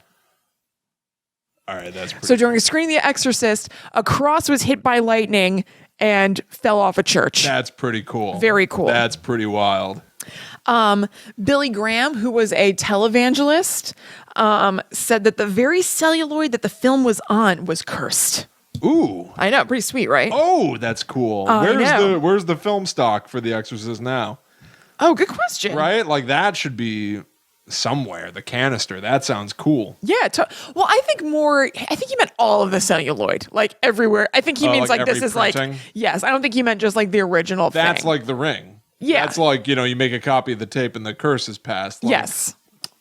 Speaker 2: All right, that's pretty
Speaker 1: So during a screening of The Exorcist, a cross was hit by lightning and fell off a church.
Speaker 2: That's pretty cool.
Speaker 1: Very cool.
Speaker 2: That's pretty wild.
Speaker 1: Billy Graham, who was a televangelist, said that the very celluloid that the film was on was cursed.
Speaker 2: Ooh.
Speaker 1: I know, pretty sweet, right?
Speaker 2: Oh, that's cool. Where's the film stock for The Exorcist now?
Speaker 1: Oh, good question.
Speaker 2: Right? Like that should be somewhere. The canister. That sounds cool.
Speaker 1: Yeah. Well, I think he meant all of the celluloid, like everywhere. I think he means like this is
Speaker 2: printing?
Speaker 1: like, yes, I don't think he meant just like the original thing.
Speaker 2: That's like The Ring.
Speaker 1: Yeah.
Speaker 2: That's like, you make a copy of the tape and the curse is passed. Like,
Speaker 1: yes.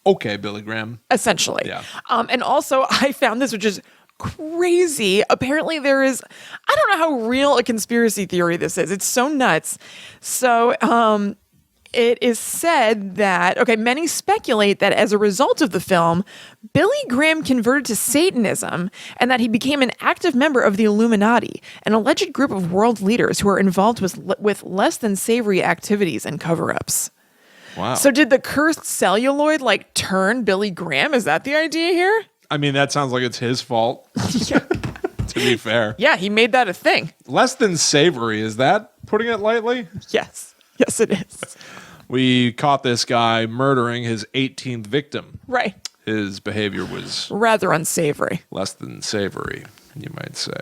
Speaker 2: Okay, Billy Graham.
Speaker 1: Essentially.
Speaker 2: Yeah.
Speaker 1: And also I found this, which is crazy. Apparently there is, I don't know how real a conspiracy theory this is. It's so nuts. So, it is said that, many speculate that as a result of the film, Billy Graham converted to Satanism and that he became an active member of the Illuminati, an alleged group of world leaders who are involved with less than savory activities and cover-ups.
Speaker 2: Wow.
Speaker 1: So did the cursed celluloid like turn Billy Graham? Is that the idea here?
Speaker 2: I mean, that sounds like it's his fault. Yeah. To be fair.
Speaker 1: Yeah, he made that a thing.
Speaker 2: Less than savory, is that putting it lightly?
Speaker 1: Yes. Yes, it is.
Speaker 2: We caught this guy murdering his 18th victim.
Speaker 1: Right.
Speaker 2: His behavior was
Speaker 1: rather unsavory.
Speaker 2: Less than savory, you might say.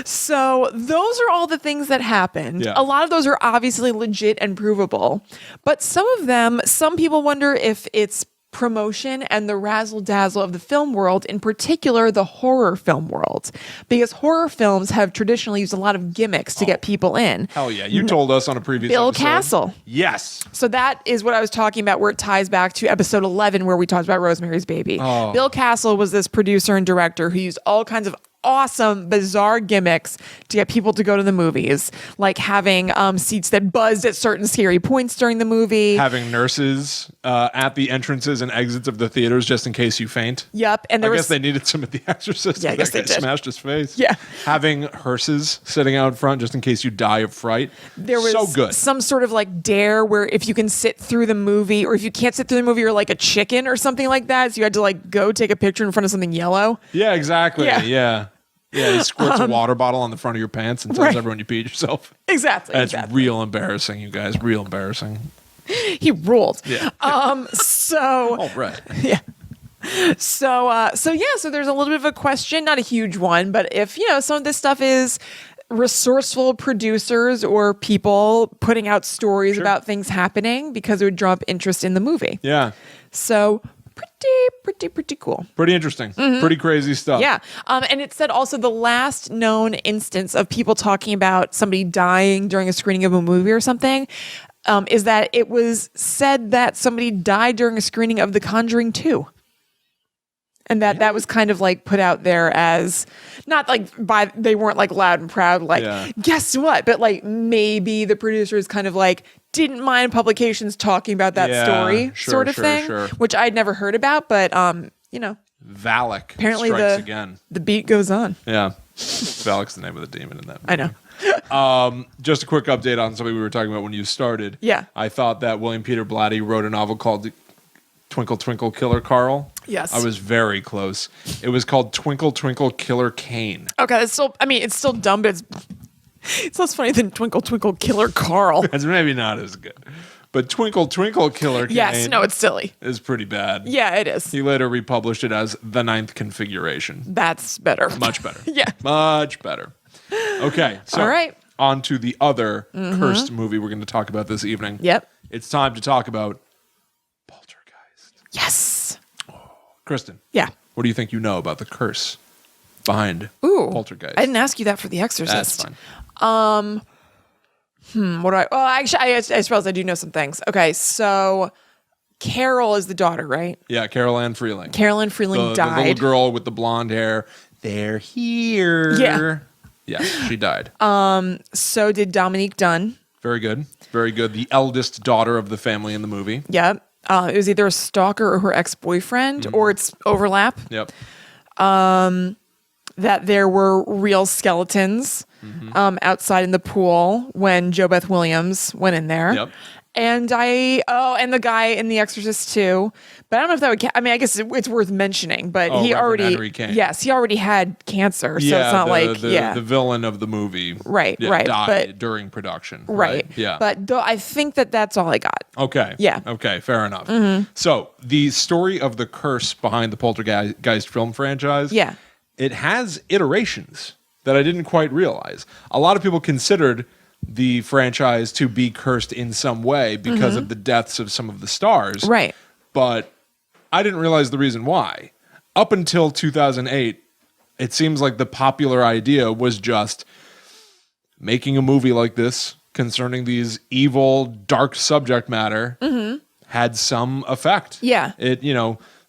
Speaker 1: So those are all the things that happened.
Speaker 2: Yeah.
Speaker 1: A lot of those are obviously legit and provable. But some people wonder if it's promotion and the razzle dazzle of the film world, in particular the horror film world, because horror films have traditionally used a lot of gimmicks to get people in.
Speaker 2: Hell yeah. You told us on a previous
Speaker 1: Bill
Speaker 2: episode.
Speaker 1: Castle.
Speaker 2: Yes.
Speaker 1: So that is what I was talking about, where it ties back to episode 11, where we talked about Rosemary's Baby.
Speaker 2: Oh.
Speaker 1: Bill Castle was this producer and director who used all kinds of awesome, bizarre gimmicks to get people to go to the movies, like having seats that buzzed at certain scary points during the movie.
Speaker 2: Having nurses at the entrances and exits of the theaters just in case you faint.
Speaker 1: Yep. And
Speaker 2: I guess they needed some at The Exorcist.
Speaker 1: Yeah, I guess they
Speaker 2: that guy
Speaker 1: did.
Speaker 2: Smashed his face.
Speaker 1: Yeah.
Speaker 2: Having hearses sitting out front just in case you die of fright.
Speaker 1: There was
Speaker 2: so good.
Speaker 1: some sort of like dare where if you can sit through the movie, or if you can't sit through the movie, you're like a chicken or something like that. So you had to like go take a picture in front of something yellow.
Speaker 2: Yeah, exactly. Yeah. Yeah, he squirts a water bottle on the front of your pants and tells
Speaker 1: Right.
Speaker 2: everyone you peed yourself.
Speaker 1: Exactly.
Speaker 2: That's
Speaker 1: exactly.
Speaker 2: real embarrassing, you guys. Real embarrassing.
Speaker 1: He ruled.
Speaker 2: Yeah.
Speaker 1: So
Speaker 2: All right.
Speaker 1: yeah. So there's a little bit of a question, not a huge one, but if, some of this stuff is resourceful producers or people putting out stories about things happening because it would draw up interest in the movie.
Speaker 2: Yeah.
Speaker 1: So pretty cool.
Speaker 2: Pretty interesting. Pretty crazy stuff.
Speaker 1: Yeah. And it said also the last known instance of people talking about somebody dying during a screening of a movie or something is that it was said that somebody died during a screening of The Conjuring 2. And that was kind of like put out there as not like they weren't like loud and proud, like, guess what? But like maybe the producers kind of like didn't mind publications talking about that story sort of thing, which I'd never heard about. But,
Speaker 2: Valak
Speaker 1: apparently
Speaker 2: strikes again.
Speaker 1: The beat goes on.
Speaker 2: Yeah. Valak's the name of the demon in that movie.
Speaker 1: I know.
Speaker 2: Just a quick update on something we were talking about when you started.
Speaker 1: Yeah.
Speaker 2: I thought that William Peter Blatty wrote a novel called Twinkle Twinkle Killer Carl.
Speaker 1: Yes.
Speaker 2: I was very close. It was called Twinkle Twinkle Killer Kane.
Speaker 1: Okay, it's still dumb, but it's less funny than Twinkle Twinkle Killer Carl.
Speaker 2: It's maybe not as good. But Twinkle Twinkle Killer Kane
Speaker 1: Yes, no, it's silly.
Speaker 2: is pretty bad.
Speaker 1: Yeah, it is.
Speaker 2: He later republished it as The Ninth Configuration.
Speaker 1: That's better.
Speaker 2: Much better.
Speaker 1: Yeah.
Speaker 2: Much better. Okay, so
Speaker 1: All right.
Speaker 2: on to the other cursed movie we're going to talk about this evening.
Speaker 1: Yep.
Speaker 2: It's time to talk about Poltergeist.
Speaker 1: Yes.
Speaker 2: Kristen.
Speaker 1: Yeah.
Speaker 2: What do you think you know about the curse behind
Speaker 1: Ooh.
Speaker 2: Poltergeist?
Speaker 1: I didn't ask you that for The Exorcist.
Speaker 2: That's fine.
Speaker 1: What do I? Well, actually, I suppose I do know some things. Okay, so Carol is the daughter, right?
Speaker 2: Yeah, Carol Ann Freeling.
Speaker 1: Carol Ann Freeling
Speaker 2: The
Speaker 1: died.
Speaker 2: little girl with the blonde hair. They're here.
Speaker 1: Yeah.
Speaker 2: Yeah, she died.
Speaker 1: So did Dominique Dunn.
Speaker 2: Very good. Very good. The eldest daughter of the family in the movie.
Speaker 1: Yep. It was either a stalker or her ex-boyfriend, or it's overlap.
Speaker 2: Yep.
Speaker 1: That there were real skeletons outside in the pool when JoBeth Williams went in there.
Speaker 2: Yep.
Speaker 1: And and the guy in The Exorcist too. But I don't know if that would count. I mean, I guess it's worth mentioning, but he
Speaker 2: Reverend
Speaker 1: already,
Speaker 2: Henry Kane.
Speaker 1: yes, he already had cancer. So it's not
Speaker 2: the villain of the movie.
Speaker 1: Right,
Speaker 2: yeah,
Speaker 1: right,
Speaker 2: died
Speaker 1: but-
Speaker 2: during production.
Speaker 1: right.
Speaker 2: Yeah.
Speaker 1: But I think that's all I got.
Speaker 2: Okay.
Speaker 1: Yeah.
Speaker 2: Okay, fair enough. So the story of the curse behind the Poltergeist film franchise,
Speaker 1: Yeah.
Speaker 2: it has iterations that I didn't quite realize. A lot of people considered the franchise to be cursed in some way because of the deaths of some of the stars.
Speaker 1: Right.
Speaker 2: But I didn't realize the reason why. Up until 2008, it seems like the popular idea was just making a movie like this concerning these evil, dark subject matter had some effect.
Speaker 1: Yeah.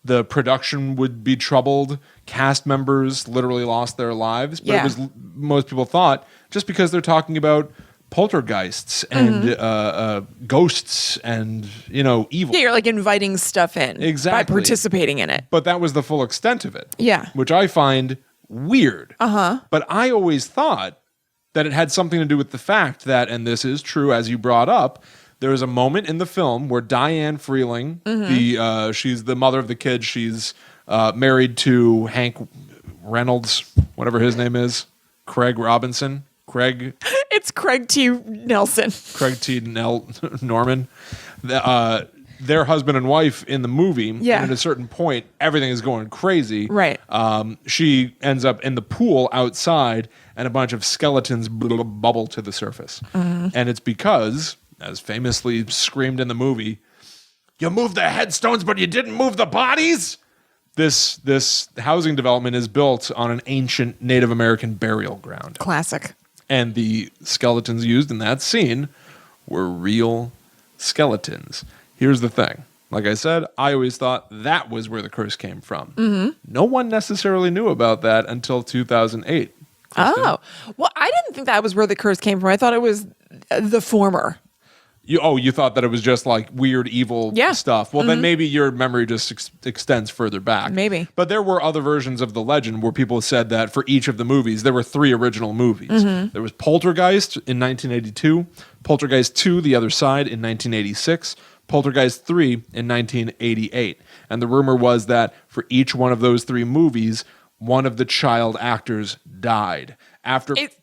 Speaker 2: The production would be troubled. Cast members literally lost their lives. But it was, most people thought, just because they're talking about poltergeists and ghosts and, evil.
Speaker 1: Yeah, you're like inviting stuff in
Speaker 2: Exactly.
Speaker 1: by participating in it.
Speaker 2: But that was the full extent of it.
Speaker 1: Yeah.
Speaker 2: Which I find weird. But I always thought that it had something to do with the fact that, and this is true as you brought up, there is a moment in the film where Diane Freeling, she's the mother of the kid, she's married to Hank Reynolds, whatever his name is, Craig Robinson.
Speaker 1: It's Craig T. Nelson.
Speaker 2: Craig T. Norman. Their husband and wife in the movie.
Speaker 1: Yeah.
Speaker 2: And at a certain point, everything is going crazy.
Speaker 1: Right.
Speaker 2: She ends up in the pool outside, and a bunch of skeletons bubble to the surface. And it's because, as famously screamed in the movie, you moved the headstones, but you didn't move the bodies? This housing development is built on an ancient Native American burial ground.
Speaker 1: Classic.
Speaker 2: And the skeletons used in that scene were real skeletons. Here's the thing. Like I said, I always thought that was where the curse came from. No one necessarily knew about that until 2008. Kristen?
Speaker 1: Oh, well, I didn't think that was where the curse came from. I thought it was the former.
Speaker 2: You thought that it was just like weird, evil stuff. Well, then maybe your memory just extends further back.
Speaker 1: Maybe.
Speaker 2: But there were other versions of the legend where people said that for each of the movies, there were 3 original movies. There was Poltergeist in 1982, Poltergeist 2, The Other Side in 1986, Poltergeist 3 in 1988. And the rumor was that for each one of those 3 movies, one of the child actors died.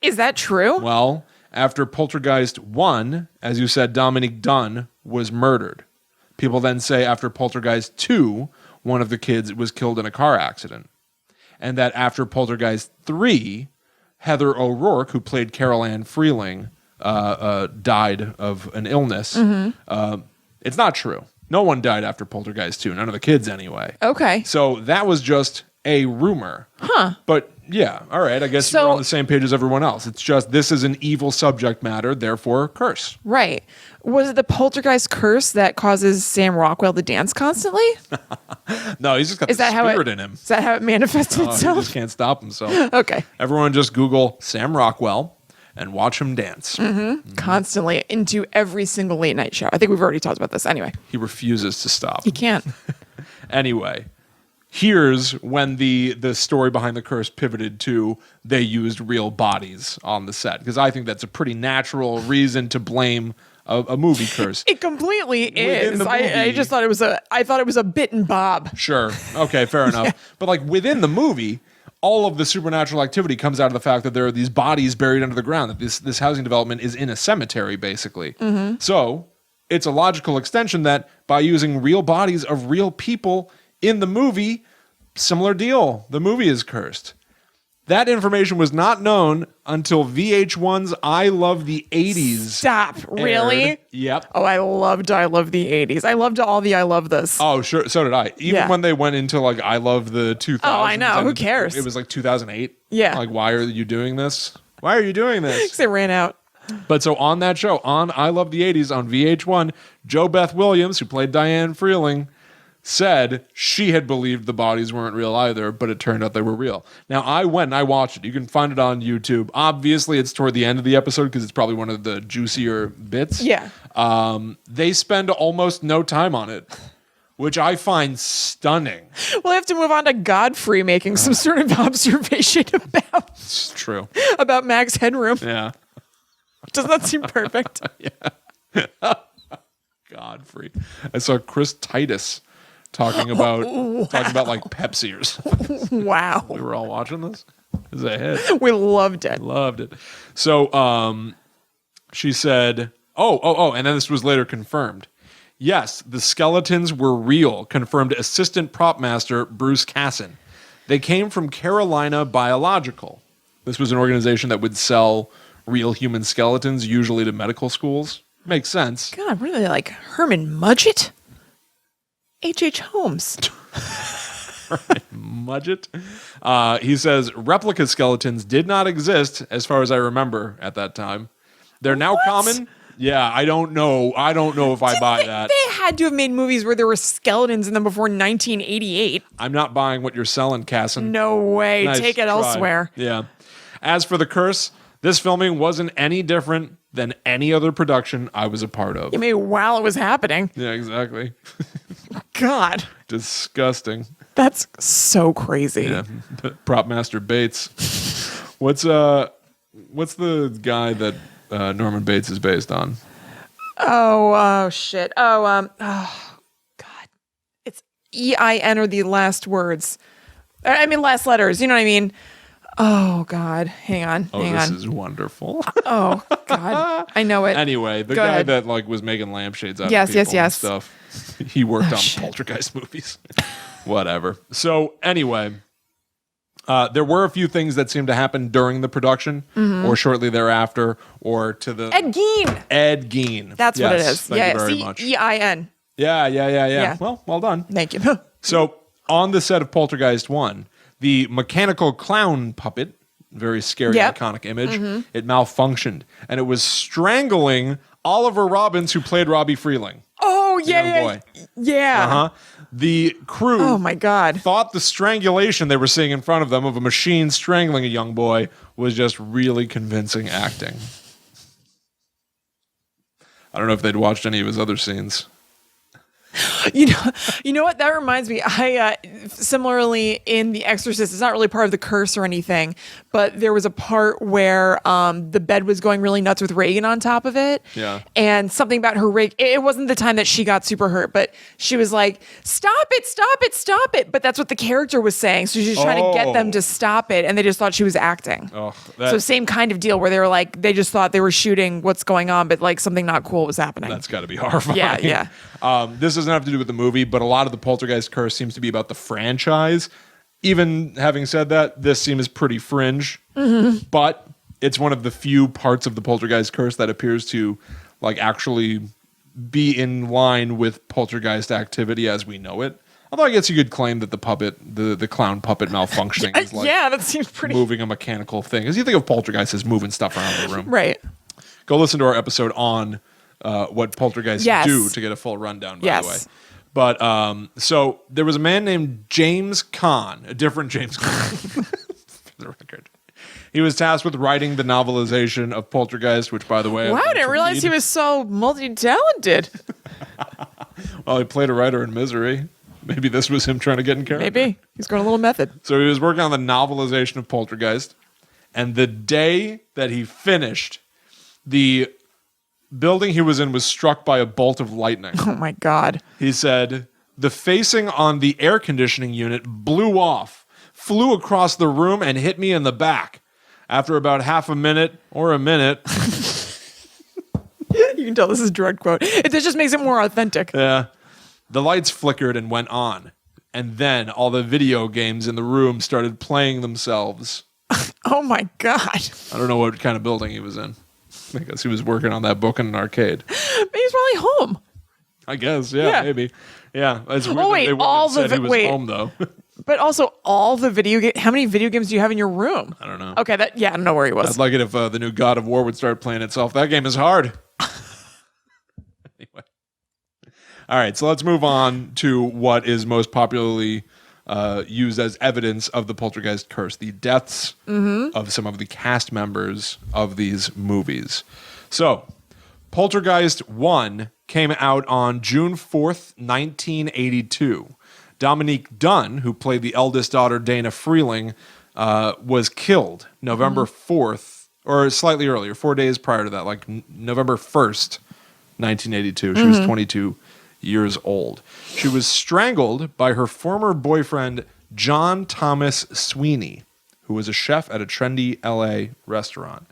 Speaker 1: Is that true?
Speaker 2: Well, after Poltergeist 1, as you said, Dominique Dunn was murdered. People then say after Poltergeist 2, one of the kids was killed in a car accident. And that after Poltergeist 3, Heather O'Rourke, who played Carol Ann Freeling, died of an illness. It's not true. No one died after Poltergeist 2. None of the kids anyway.
Speaker 1: Okay.
Speaker 2: So that was just a rumor. But yeah, all right. I guess you're on the same page as everyone else. It's just this is an evil subject matter, therefore curse.
Speaker 1: Right. Was it the poltergeist curse that causes Sam Rockwell to dance constantly?
Speaker 2: No, he's just got the spirit in him.
Speaker 1: Is that how it manifested
Speaker 2: Oh, he
Speaker 1: itself?
Speaker 2: just can't stop himself.
Speaker 1: Okay.
Speaker 2: Everyone just Google Sam Rockwell and watch him dance.
Speaker 1: Constantly into every single late night show. I think we've already talked about this. Anyway,
Speaker 2: He refuses to stop.
Speaker 1: he can't.
Speaker 2: Anyway, here's when the story behind the curse pivoted to they used real bodies on the set, because I think that's a pretty natural reason to blame a movie curse.
Speaker 1: It completely is.
Speaker 2: the
Speaker 1: I
Speaker 2: movie-
Speaker 1: just thought it was a bit and bob.
Speaker 2: Sure. Okay, fair enough. But like within the movie, all of the supernatural activity comes out of the fact that there are these bodies buried under the ground, that this housing development is in a cemetery, basically. So it's a logical extension that by using real bodies of real people in the movie, similar deal. The movie is cursed. That information was not known until VH1's I Love the 80s.
Speaker 1: Stop. Really?
Speaker 2: Aired. Yep.
Speaker 1: Oh, I love the 80s. I loved all the I love this.
Speaker 2: Oh, sure. So did I. Even when they went into like I Love the 2000s.
Speaker 1: Oh, I know. Who cares?
Speaker 2: It was like 2008.
Speaker 1: Yeah.
Speaker 2: Like, why are you doing this? Why are you doing this?
Speaker 1: Because they ran out.
Speaker 2: But so on that show, on I Love the 80s on VH1, Jo Beth Williams, who played Diane Freeling, said she had believed the bodies weren't real either, but it turned out they were real. Now, I went and I watched it. You can find it on YouTube. Obviously, it's toward the end of the episode because it's probably one of the juicier bits.
Speaker 1: Yeah.
Speaker 2: They spend almost no time on it, which I find stunning.
Speaker 1: We'll have to move on to Godfrey making some sort of observation
Speaker 2: It's true.
Speaker 1: about Mac's headroom.
Speaker 2: Yeah.
Speaker 1: Doesn't that seem perfect?
Speaker 2: Godfrey. I saw Chris Titus talking about like Pepsi or something.
Speaker 1: Wow.
Speaker 2: We were all watching this. It was a hit.
Speaker 1: We loved it.
Speaker 2: Loved it. So she said, oh, and then this was later confirmed. Yes, the skeletons were real, confirmed assistant prop master Bruce Casson. They came from Carolina Biological. This was an organization that would sell real human skeletons, usually to medical schools. Makes sense.
Speaker 1: God, really like Herman Mudgett? H.H. Holmes.
Speaker 2: Mudgett. He says replica skeletons did not exist, as far as I remember, at that time. They're now common. Yeah, I don't know. I don't know if I buy that.
Speaker 1: They had to have made movies where there were skeletons in them before 1988.
Speaker 2: I'm not buying what you're selling, Casson.
Speaker 1: No way.
Speaker 2: Nice
Speaker 1: Take it
Speaker 2: try.
Speaker 1: elsewhere.
Speaker 2: Yeah. As for the curse, this filming wasn't any different than any other production I was a part of.
Speaker 1: You mean while it was happening?
Speaker 2: Yeah, exactly.
Speaker 1: God.
Speaker 2: Disgusting.
Speaker 1: That's so crazy.
Speaker 2: Yeah. Prop Master Bates. What's the guy that Norman Bates is based on?
Speaker 1: Oh shit. God. It's E-I-N or the last words. I mean, last letters. You know what I mean? Oh, God. Hang on.
Speaker 2: This is wonderful.
Speaker 1: Oh, God. I know it.
Speaker 2: Anyway, the
Speaker 1: Go
Speaker 2: guy
Speaker 1: ahead.
Speaker 2: that like was making lampshades out
Speaker 1: Yes,
Speaker 2: of people
Speaker 1: yes.
Speaker 2: and stuff. He worked on Poltergeist movies. Whatever. So anyway, there were a few things that seemed to happen during the production or shortly thereafter or to the...
Speaker 1: Ed Gein.
Speaker 2: Ed Gein.
Speaker 1: That's what it is.
Speaker 2: Thank you very much.
Speaker 1: C-E-I-N.
Speaker 2: Yeah. Well done.
Speaker 1: Thank you.
Speaker 2: So on the set of Poltergeist 1, the mechanical clown puppet, very scary, iconic image, it malfunctioned. And it was strangling Oliver Robbins, who played Robbie Freeling.
Speaker 1: Oh,
Speaker 2: Boy.
Speaker 1: Yeah.
Speaker 2: The crew
Speaker 1: Oh, my God.
Speaker 2: thought the strangulation they were seeing in front of them of a machine strangling a young boy was just really convincing acting. I don't know if they'd watched any of his other scenes.
Speaker 1: You know what? That reminds me. I similarly in The Exorcist, it's not really part of the curse or anything, but there was a part where the bed was going really nuts with Reagan on top of it.
Speaker 2: Yeah.
Speaker 1: And something about her rig. It wasn't the time that she got super hurt, but she was like, "Stop it! Stop it! Stop it!" But that's what the character was saying. So she was trying to get them to stop it, and they just thought she was acting.
Speaker 2: Oh,
Speaker 1: So same kind of deal where they were like, they just thought they were shooting what's going on, but like something not cool was happening.
Speaker 2: that's got to be horrifying.
Speaker 1: Yeah.
Speaker 2: This doesn't have to do with the movie, but a lot of the Poltergeist curse seems to be about the franchise. Even having said that, this seems pretty fringe, but it's one of the few parts of the Poltergeist curse that appears to like actually be in line with Poltergeist activity as we know it. Although I guess you could claim that the puppet, the clown puppet malfunctioning is like
Speaker 1: that seems pretty
Speaker 2: moving a mechanical thing. Because you think of Poltergeist as moving stuff around the room.
Speaker 1: right.
Speaker 2: Go listen to our episode on what Poltergeists do to get a full rundown, by the way. But so there was a man named James Caan, a different James Caan, for the record. He was tasked with writing the novelization of Poltergeist, which, by the way,
Speaker 1: Wow, I didn't realize he was so multi-talented.
Speaker 2: Well, he played a writer in Misery. Maybe this was him trying to get in character.
Speaker 1: Maybe. He's going a little method.
Speaker 2: So he was working on the novelization of Poltergeist. And the day that he finished, the building he was in was struck by a bolt of lightning.
Speaker 1: Oh, my God.
Speaker 2: He said, the facing on the air conditioning unit blew off, flew across the room, and hit me in the back. After about half a minute or a minute.
Speaker 1: You can tell this is a direct quote. This just makes it more authentic.
Speaker 2: Yeah. The lights flickered and went on. And then all the video games in the room started playing themselves.
Speaker 1: Oh my God.
Speaker 2: I don't know what kind of building he was in. I guess he was working on that book in an arcade.
Speaker 1: Maybe he's probably home.
Speaker 2: I guess, yeah. Maybe. Yeah. It's weird
Speaker 1: wait,
Speaker 2: that they
Speaker 1: all
Speaker 2: wouldn't have said
Speaker 1: the
Speaker 2: he was home, though.
Speaker 1: But also all the how many video games do you have in your room?
Speaker 2: I don't know.
Speaker 1: Okay, I don't know where he was.
Speaker 2: I'd like it if the new God of War would start playing itself. That game is hard. Anyway. All right, so let's move on to what is most popularly used as evidence of the poltergeist curse, the deaths of some of the cast members of these movies. So, Poltergeist 1 came out on June 4th, 1982. Dominique Dunn, who played the eldest daughter, Dana Freeling, was killed November 4th, or slightly earlier, 4 days prior to that, like November 1st, 1982. She was 22 years old. She was strangled by her former boyfriend, John Thomas Sweeney, who was a chef at a trendy LA restaurant.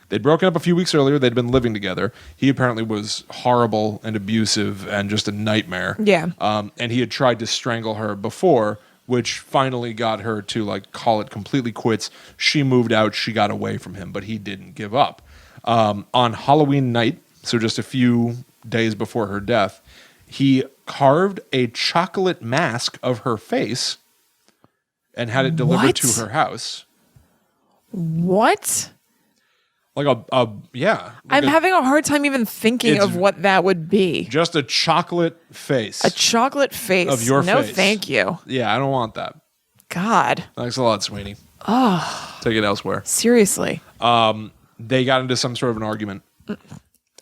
Speaker 2: They'd broken up a few weeks earlier. They'd been living together. He apparently was horrible and abusive and just a nightmare.
Speaker 1: Yeah.
Speaker 2: And he had tried to strangle her before, which finally got her to like call it completely quits. She moved out. She got away from him, but he didn't give up. On Halloween night, so just a few days before her death, he carved a chocolate mask of her face and had it delivered to her house.
Speaker 1: What?
Speaker 2: Like yeah.
Speaker 1: I'm having a hard time even thinking of what that would be.
Speaker 2: Just a chocolate face.
Speaker 1: A chocolate face.
Speaker 2: Of your face.
Speaker 1: No, thank you.
Speaker 2: Yeah, I don't want that.
Speaker 1: God.
Speaker 2: Thanks a lot, Sweeney.
Speaker 1: Oh.
Speaker 2: Take it elsewhere.
Speaker 1: Seriously.
Speaker 2: They got into some sort of an argument.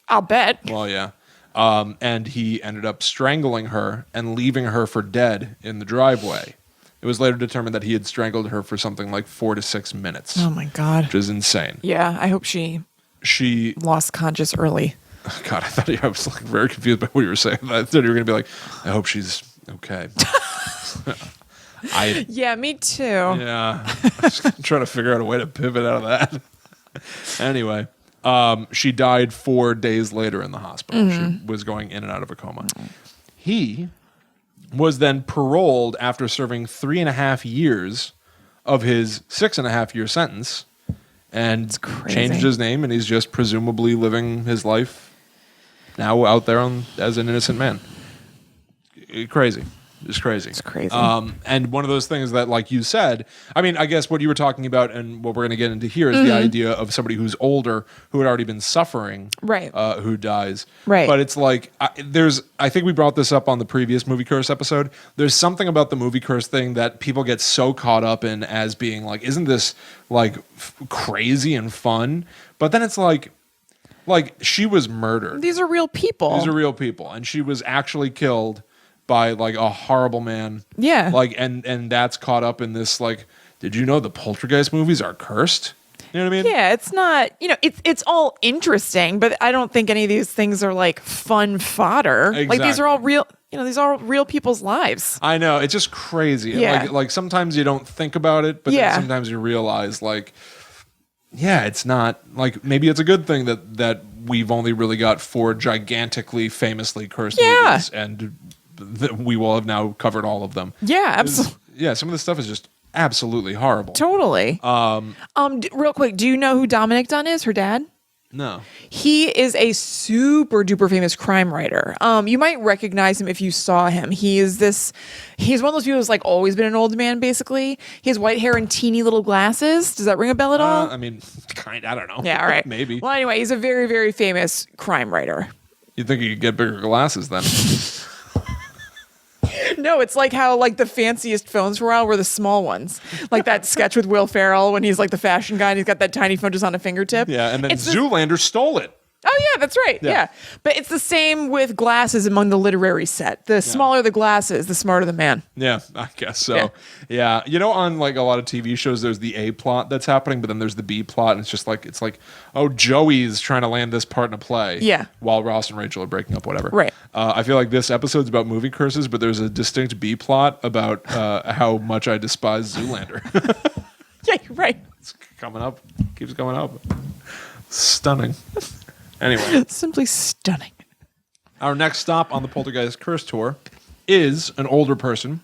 Speaker 1: I'll bet.
Speaker 2: Well, yeah. And he ended up strangling her and leaving her for dead in the driveway. It was later determined that he had strangled her for something like 4 to 6 minutes.
Speaker 1: Oh my God.
Speaker 2: Which is insane.
Speaker 1: Yeah, I hope she lost conscious early.
Speaker 2: God, I was like very confused by what you were saying. I thought you were going to be like, I hope she's okay.
Speaker 1: Yeah, me too.
Speaker 2: Yeah. I was trying to figure out a way to pivot out of that. Anyway, she died 4 days later in the hospital. She was going in and out of a coma. He was then paroled after serving 3.5 years of his 6.5-year sentence and changed his name, and he's just presumably living his life now out there as an innocent man. Crazy. It's crazy.
Speaker 1: It's crazy.
Speaker 2: And one of those things that, like you said, I mean, I guess what you were talking about and what we're going to get into here is the idea of somebody who's older, who had already been suffering,
Speaker 1: right?
Speaker 2: Who dies.
Speaker 1: Right.
Speaker 2: But it's like, I think we brought this up on the previous movie curse episode. There's something about the movie curse thing that people get so caught up in as being like, isn't this like crazy and fun? But then it's like she was murdered.
Speaker 1: These are real people.
Speaker 2: And she was actually killed by like a horrible man.
Speaker 1: Yeah.
Speaker 2: Like and that's caught up in this like, did you know the Poltergeist movies are cursed? You know what I mean?
Speaker 1: Yeah, it's not, it's all interesting, but I don't think any of these things are like fun fodder.
Speaker 2: Exactly.
Speaker 1: Like these are all real, these are all real people's lives.
Speaker 2: I know, it's just crazy.
Speaker 1: Yeah.
Speaker 2: Like sometimes you don't think about it, but then sometimes you realize like, yeah, it's not like, maybe it's a good thing that we've only really got 4 gigantically famously cursed movies, and we will have now covered all of them.
Speaker 1: Yeah, absolutely.
Speaker 2: Yeah, some of this stuff is just absolutely horrible.
Speaker 1: Totally. Real quick, do you know who Dominic Dunn is? Her dad?
Speaker 2: No.
Speaker 1: He is a super duper famous crime writer. You might recognize him if you saw him. He's one of those people who's like always been an old man, basically. He has white hair and teeny little glasses. Does that ring a bell at all?
Speaker 2: I mean, I don't know.
Speaker 1: Yeah, all right.
Speaker 2: Maybe.
Speaker 1: Well, anyway, he's a very, very famous crime writer.
Speaker 2: You'd think you could get bigger glasses then.
Speaker 1: No, it's like how like the fanciest phones for a while were the small ones. Like that sketch with Will Ferrell when he's like the fashion guy and he's got that tiny phone just on a fingertip.
Speaker 2: Yeah, and then Zoolander stole it.
Speaker 1: Oh, yeah, that's right. Yeah. But it's the same with glasses among the literary set. The smaller the glasses, the smarter the man.
Speaker 2: Yeah, I guess so. Yeah. On like a lot of TV shows, there's the A plot that's happening, but then there's the B plot. And it's like, oh, Joey's trying to land this part in a play.
Speaker 1: Yeah.
Speaker 2: While Ross and Rachel are breaking up, whatever.
Speaker 1: Right.
Speaker 2: I feel like this episode's about movie curses, but there's a distinct B plot about how much I despise Zoolander.
Speaker 1: Yeah, you're right.
Speaker 2: It's coming up. Keeps going up. Stunning. Anyway.
Speaker 1: Simply stunning.
Speaker 2: Our next stop on the Poltergeist Curse Tour is an older person.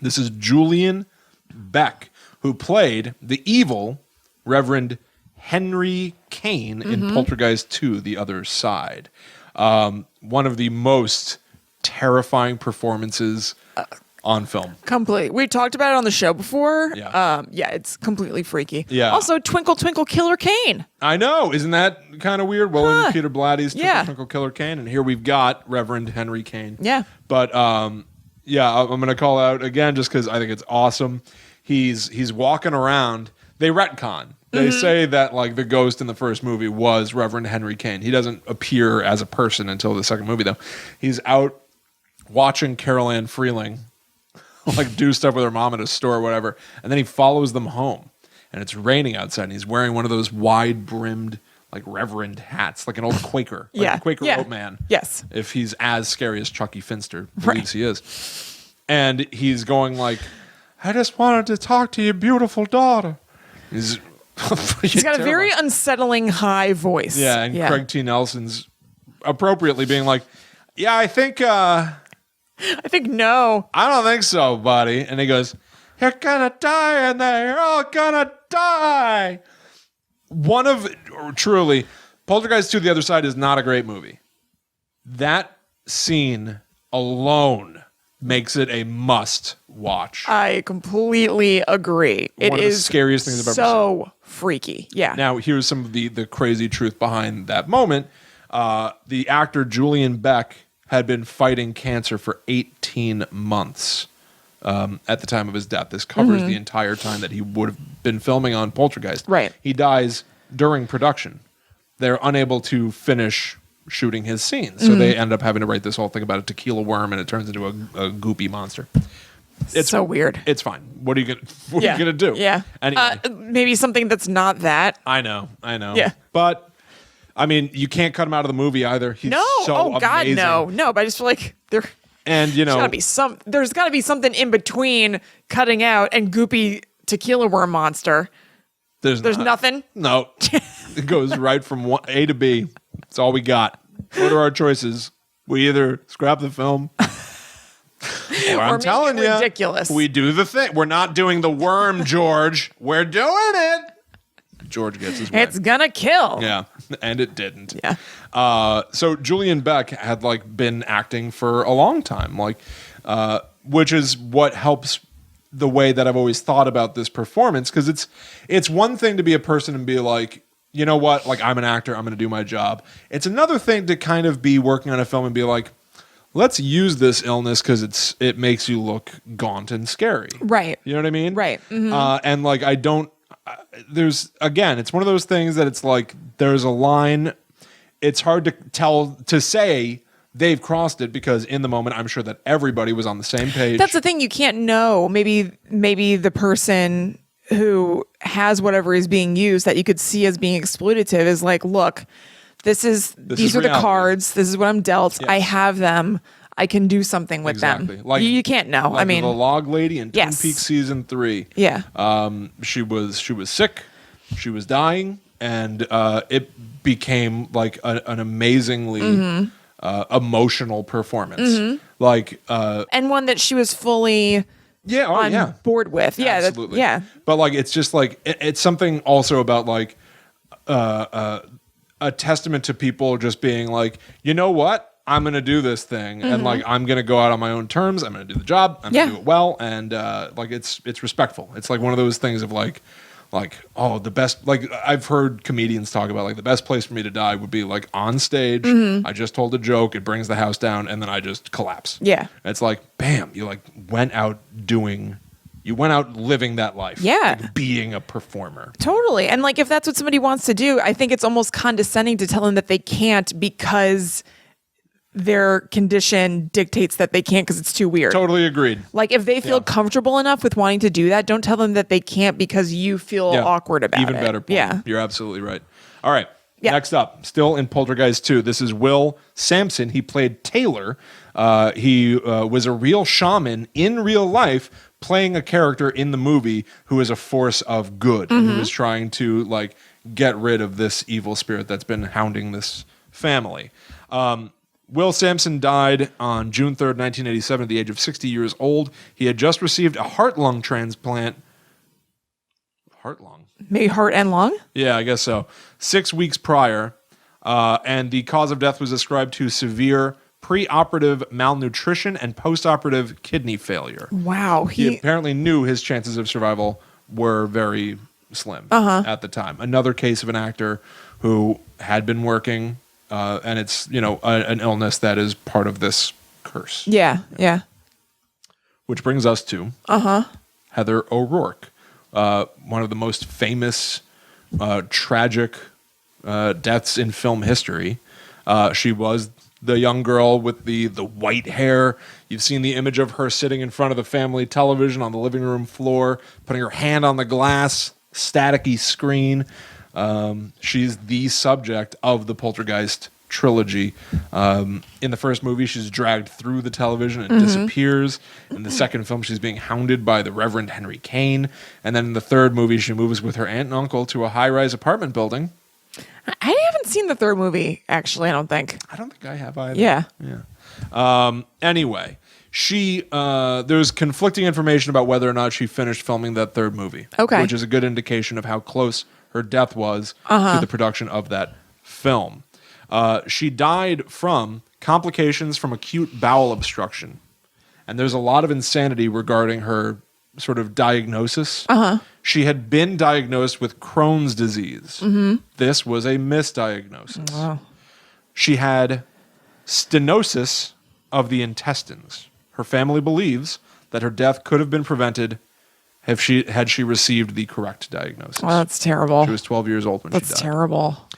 Speaker 2: This is Julian Beck, who played the evil Reverend Henry Kane in Poltergeist 2, The Other Side. One of the most terrifying performances on film.
Speaker 1: Complete. We talked about it on the show before.
Speaker 2: Yeah.
Speaker 1: It's completely freaky.
Speaker 2: Yeah.
Speaker 1: Also, Twinkle Twinkle Killer Kane.
Speaker 2: I know. Isn't that kind of weird? William Peter Blatty's
Speaker 1: Yeah.
Speaker 2: Twinkle Killer Kane. And here we've got Reverend Henry Kane.
Speaker 1: Yeah.
Speaker 2: But, I'm going to call out again just because I think it's awesome. He's walking around. They retcon. They say that like the ghost in the first movie was Reverend Henry Kane. He doesn't appear as a person until the second movie, though. He's out watching Carol Ann Freeling like do stuff with her mom at a store or whatever, and then he follows them home. And it's raining outside, and he's wearing one of those wide-brimmed like reverend hats, like an old Quaker, like a Quaker old man.
Speaker 1: Yes.
Speaker 2: If he's as scary as Chucky Finster believes he is. And he's going like, I just wanted to talk to your beautiful daughter. He's
Speaker 1: got a very unsettling high voice.
Speaker 2: Yeah, and Craig T. Nelson's appropriately being like, yeah, I think
Speaker 1: no.
Speaker 2: I don't think so, buddy. And he goes, you're gonna die in there. You're all gonna die. Truly, Poltergeist 2, The Other Side is not a great movie. That scene alone makes it a must watch.
Speaker 1: I completely agree. It
Speaker 2: One of the scariest things I've ever seen.
Speaker 1: So freaky. Yeah.
Speaker 2: Now, here's some of the crazy truth behind that moment. The actor Julian Beck had been fighting cancer for 18 months at the time of his death. This covers the entire time that he would have been filming on Poltergeist.
Speaker 1: Right.
Speaker 2: He dies during production. They're unable to finish shooting his scenes, so they end up having to write this whole thing about a tequila worm, and it turns into a goopy monster.
Speaker 1: It's so weird.
Speaker 2: It's fine. What are you gonna do?
Speaker 1: Yeah.
Speaker 2: Anyway.
Speaker 1: Maybe something that's not that.
Speaker 2: I know.
Speaker 1: Yeah.
Speaker 2: But I mean, you can't cut him out of the movie either. He's
Speaker 1: No.
Speaker 2: so
Speaker 1: God,
Speaker 2: amazing.
Speaker 1: no. But I just feel like there's gotta be something in between cutting out and goopy tequila worm monster.
Speaker 2: There's
Speaker 1: nothing.
Speaker 2: No. It goes right from A to B. That's all we got. What are our choices? We either scrap the film, or I'm telling you,
Speaker 1: ridiculous.
Speaker 2: We do the thing. We're not doing the worm, George. We're doing it. George gets his way.
Speaker 1: It's gonna kill.
Speaker 2: Yeah, and it didn't.
Speaker 1: Yeah.
Speaker 2: So Julian Beck had like been acting for a long time, which is what helps the way that I've always thought about this performance, because it's one thing to be a person and be like, you know what, like I'm an actor, I'm going to do my job. It's another thing to kind of be working on a film and be like, let's use this illness because it makes you look gaunt and scary.
Speaker 1: Right.
Speaker 2: You know what I mean?
Speaker 1: Right. Mm-hmm.
Speaker 2: And like it's one of those things that it's like there's a line. It's hard to say they've crossed it, because in the moment I'm sure that everybody was on the same page.
Speaker 1: That's the thing, you can't know. Maybe the person who has whatever is being used that you could see as being exploitative is like, look, these are the
Speaker 2: reality.
Speaker 1: cards. This is what I'm dealt. Yes. I have them. I can do something with them. Like you can't know.
Speaker 2: Like
Speaker 1: I mean,
Speaker 2: the log lady in Twin Peaks season 3.
Speaker 1: Yeah.
Speaker 2: She was sick. She was dying, and it became like an amazingly emotional performance. Like
Speaker 1: and one that she was fully on board with. Yeah.
Speaker 2: Absolutely.
Speaker 1: Yeah.
Speaker 2: But like it's just like it's something also about like a testament to people just being like, you know what? I'm going to do this thing, and like I'm going to go out on my own terms. I'm going to do the job. I'm going to do it well, and like it's respectful. It's like one of those things of like oh, the best. Like I've heard comedians talk about like the best place for me to die would be like on stage. I just told a joke, it brings the house down, and then I just collapse.
Speaker 1: Yeah,
Speaker 2: it's like bam, you like went out living that life.
Speaker 1: Yeah.
Speaker 2: Like being a performer.
Speaker 1: Totally. And like if that's what somebody wants to do, I think it's almost condescending to tell them that they can't because their condition dictates that they can't because it's too weird.
Speaker 2: Totally agreed.
Speaker 1: Like if they feel comfortable enough with wanting to do that, don't tell them that they can't because you feel awkward about it.
Speaker 2: Even better point.
Speaker 1: Yeah.
Speaker 2: You're absolutely right. All right. Next up, still in Poltergeist 2, this is Will Sampson. He played Taylor. He was a real shaman in real life, playing a character in the movie who is a force of good, and who is trying to like get rid of this evil spirit that's been hounding this family. Will Sampson died on June 3rd, 1987 at the age of 60 years old. He had just received a heart-lung transplant. heart lung.
Speaker 1: Maybe heart and lung?
Speaker 2: Yeah, I guess so. 6 weeks prior, and the cause of death was ascribed to severe preoperative malnutrition and postoperative kidney failure.
Speaker 1: Wow.
Speaker 2: He apparently knew his chances of survival were very slim at the time. Another case of an actor who had been working, and it's, an illness that is part of this curse.
Speaker 1: Yeah, yeah.
Speaker 2: Which brings us to Heather O'Rourke, one of the most famous, tragic deaths in film history. She was the young girl with the white hair. You've seen the image of her sitting in front of the family television on the living room floor, putting her hand on the glass, staticky screen. She's the subject of the Poltergeist trilogy. In the first movie, she's dragged through the television and disappears. In the second film, she's being hounded by the Reverend Henry Kane. And then in the third movie, she moves with her aunt and uncle to a high-rise apartment building.
Speaker 1: I haven't seen the third movie, actually, I don't think.
Speaker 2: I don't think I have either.
Speaker 1: Yeah.
Speaker 2: Anyway, there's conflicting information about whether or not she finished filming that third movie.
Speaker 1: Okay.
Speaker 2: Which is a good indication of how close her death was to the production of that film. She died from complications from acute bowel obstruction. And there's a lot of insanity regarding her sort of diagnosis. She had been diagnosed with Crohn's disease. This was a misdiagnosis.
Speaker 1: Wow.
Speaker 2: She had stenosis of the intestines. Her family believes that her death could have been prevented had she received the correct diagnosis.
Speaker 1: Oh, that's terrible.
Speaker 2: She was 12 years old when she died.
Speaker 1: That's terrible.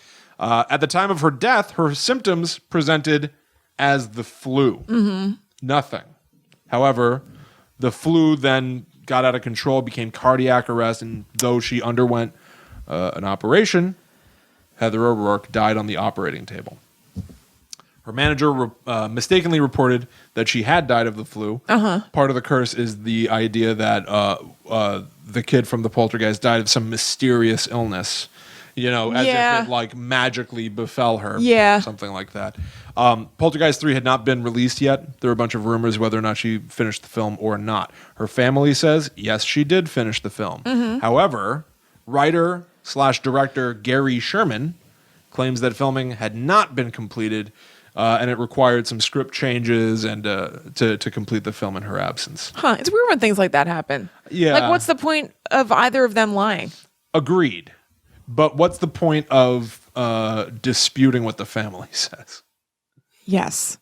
Speaker 2: At the time of her death, her symptoms presented as the flu. Nothing. However, the flu then got out of control, became cardiac arrest, and though she underwent an operation, Heather O'Rourke died on the operating table. Her manager mistakenly reported that she had died of the flu. Part of the curse is the idea that the kid from the Poltergeist died of some mysterious illness, as if it magically befell her.
Speaker 1: Yeah.
Speaker 2: Something like that. Poltergeist 3 had not been released yet. There were a bunch of rumors whether or not she finished the film or not. Her family says, yes, she did finish the film. However, writer/director Gary Sherman claims that filming had not been completed, and it required some script changes and to complete the film in her absence.
Speaker 1: It's weird when things like that happen.
Speaker 2: Yeah.
Speaker 1: What's the point of either of them lying?
Speaker 2: Agreed. But what's the point of disputing what the family says?
Speaker 1: Yes.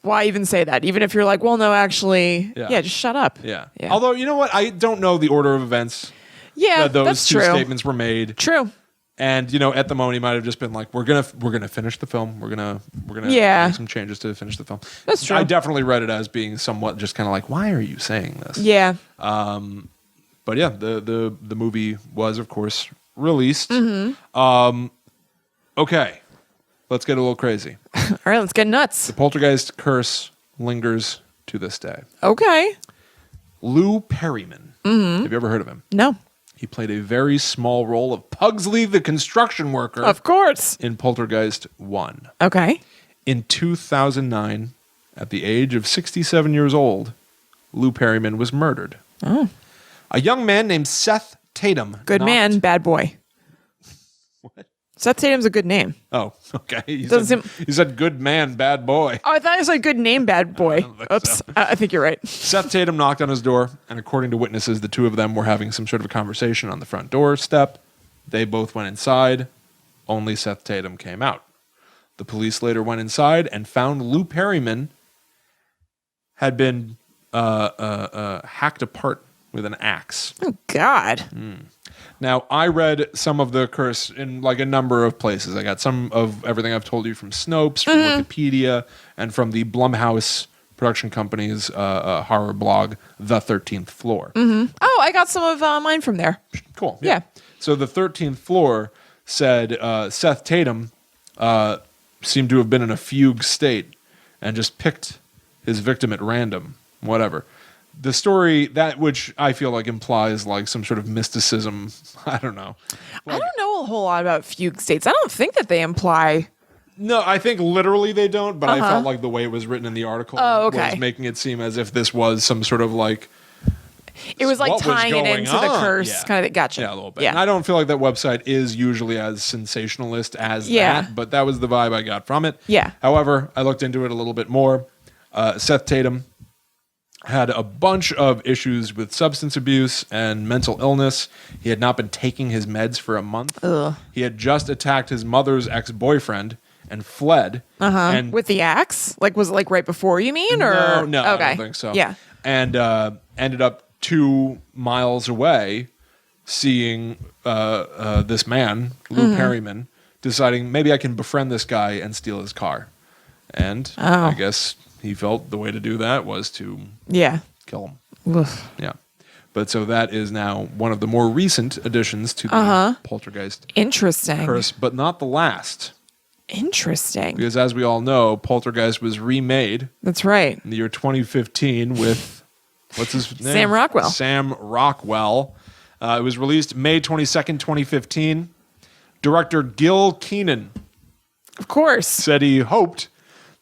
Speaker 1: Why even say that? Even if you're like, well, no, actually, just shut up.
Speaker 2: Yeah. Although, you know what? I don't know the order of events.
Speaker 1: Yeah,
Speaker 2: those
Speaker 1: that's
Speaker 2: two
Speaker 1: true.
Speaker 2: statements were made.
Speaker 1: True.
Speaker 2: And at the moment, he might have just been like, "We're gonna finish the film. We're gonna make some changes to finish the film."
Speaker 1: That's true.
Speaker 2: I definitely read it as being somewhat just kind of like, "Why are you saying this?"
Speaker 1: Yeah.
Speaker 2: But yeah, the movie was, of course, released. Okay, let's get a little crazy.
Speaker 1: All right, let's get nuts.
Speaker 2: The Poltergeist curse lingers to this day.
Speaker 1: Okay.
Speaker 2: Lou Perryman. Have you ever heard of him?
Speaker 1: No.
Speaker 2: He played a very small role of Pugsley the construction worker.
Speaker 1: Of course.
Speaker 2: In Poltergeist 1.
Speaker 1: Okay.
Speaker 2: In 2009, at the age of 67 years old, Lou Perryman was murdered.
Speaker 1: Oh.
Speaker 2: A young man named Seth Tatum.
Speaker 1: Good man, bad boy.
Speaker 2: What?
Speaker 1: Seth Tatum's a good name.
Speaker 2: Oh, okay. You
Speaker 1: Doesn't
Speaker 2: said good man, bad boy.
Speaker 1: Oh, I thought it was a good name, bad boy. Oops.
Speaker 2: so.
Speaker 1: I think you're right.
Speaker 2: Seth Tatum knocked on his door, and according to witnesses, the two of them were having some sort of a conversation on the front doorstep. They both went inside. Only Seth Tatum came out. The police later went inside and found Lou Perryman had been hacked apart with an axe.
Speaker 1: Oh, God.
Speaker 2: Now, I read some of the curse in a number of places. I got some of everything I've told you from Snopes, from Wikipedia, and from the Blumhouse production company's horror blog, The 13th Floor.
Speaker 1: Oh, I got some of mine from there.
Speaker 2: Cool.
Speaker 1: Yeah.
Speaker 2: So the 13th Floor said Seth Tatum seemed to have been in a fugue state and just picked his victim at random, whatever. The story, that which I feel like implies some sort of mysticism. I don't know.
Speaker 1: I don't know a whole lot about fugue states. I don't think that they imply.
Speaker 2: No, I think literally they don't, but I felt like the way it was written in the article was making it seem as if this was some sort of
Speaker 1: It was like
Speaker 2: what was
Speaker 1: tying it
Speaker 2: going
Speaker 1: into the
Speaker 2: on.
Speaker 1: curse
Speaker 2: Yeah.
Speaker 1: kind of. Gotcha.
Speaker 2: Yeah, a little bit.
Speaker 1: Yeah.
Speaker 2: And I don't feel like that website is usually as sensationalist as that, but that was the vibe I got from it.
Speaker 1: Yeah.
Speaker 2: However, I looked into it a little bit more. Seth Tatum had a bunch of issues with substance abuse and mental illness. He had not been taking his meds for a month.
Speaker 1: Ugh.
Speaker 2: He had just attacked his mother's ex-boyfriend and fled. And
Speaker 1: With the axe? Like, was it like right before, you mean? Or
Speaker 2: no,
Speaker 1: okay.
Speaker 2: I don't think so.
Speaker 1: Yeah.
Speaker 2: And ended up 2 miles away seeing this man, Lou Perryman, deciding maybe I can befriend this guy and steal his car. And I guess he felt the way to do that was to kill him.
Speaker 1: Oof.
Speaker 2: Yeah. But so that is now one of the more recent additions to the Poltergeist
Speaker 1: Interesting.
Speaker 2: curse, but not the last.
Speaker 1: Interesting.
Speaker 2: Because as we all know, Poltergeist was remade
Speaker 1: That's right.
Speaker 2: in the year 2015 with, what's his name?
Speaker 1: Sam Rockwell.
Speaker 2: Sam Rockwell. It was released May 22nd, 2015. Director Gil Keenan
Speaker 1: Of course.
Speaker 2: said he hoped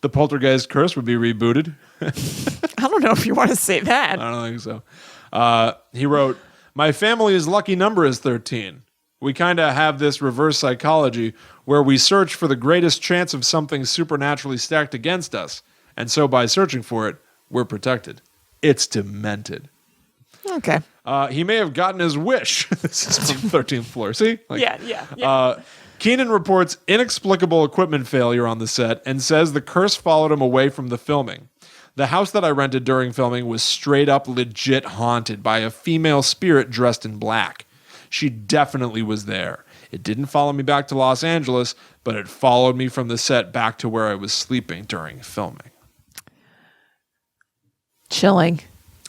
Speaker 2: the Poltergeist curse would be rebooted.
Speaker 1: I don't know if you want to say that.
Speaker 2: I don't think so. He wrote, "My family's lucky number is 13. We kind of have this reverse psychology where we search for the greatest chance of something supernaturally stacked against us. And so by searching for it, we're protected. It's demented."
Speaker 1: Okay.
Speaker 2: He may have gotten his wish. This is from 13th floor. See? Like,
Speaker 1: Yeah.
Speaker 2: Keenan reports inexplicable equipment failure on the set and says the curse followed him away from the filming. "The house that I rented during filming was straight up legit haunted by a female spirit dressed in black. She definitely was there. It didn't follow me back to Los Angeles, but it followed me from the set back to where I was sleeping during filming."
Speaker 1: Chilling.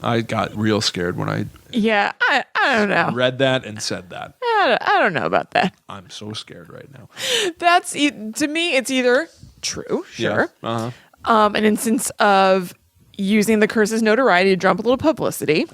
Speaker 2: I got real scared when I
Speaker 1: Yeah. I don't know.
Speaker 2: read that and said that.
Speaker 1: I don't know about that.
Speaker 2: I'm so scared right now.
Speaker 1: That's to me. It's either true, sure,
Speaker 2: Yeah. Uh-huh.
Speaker 1: an instance of using the curse's notoriety to drum up a little publicity,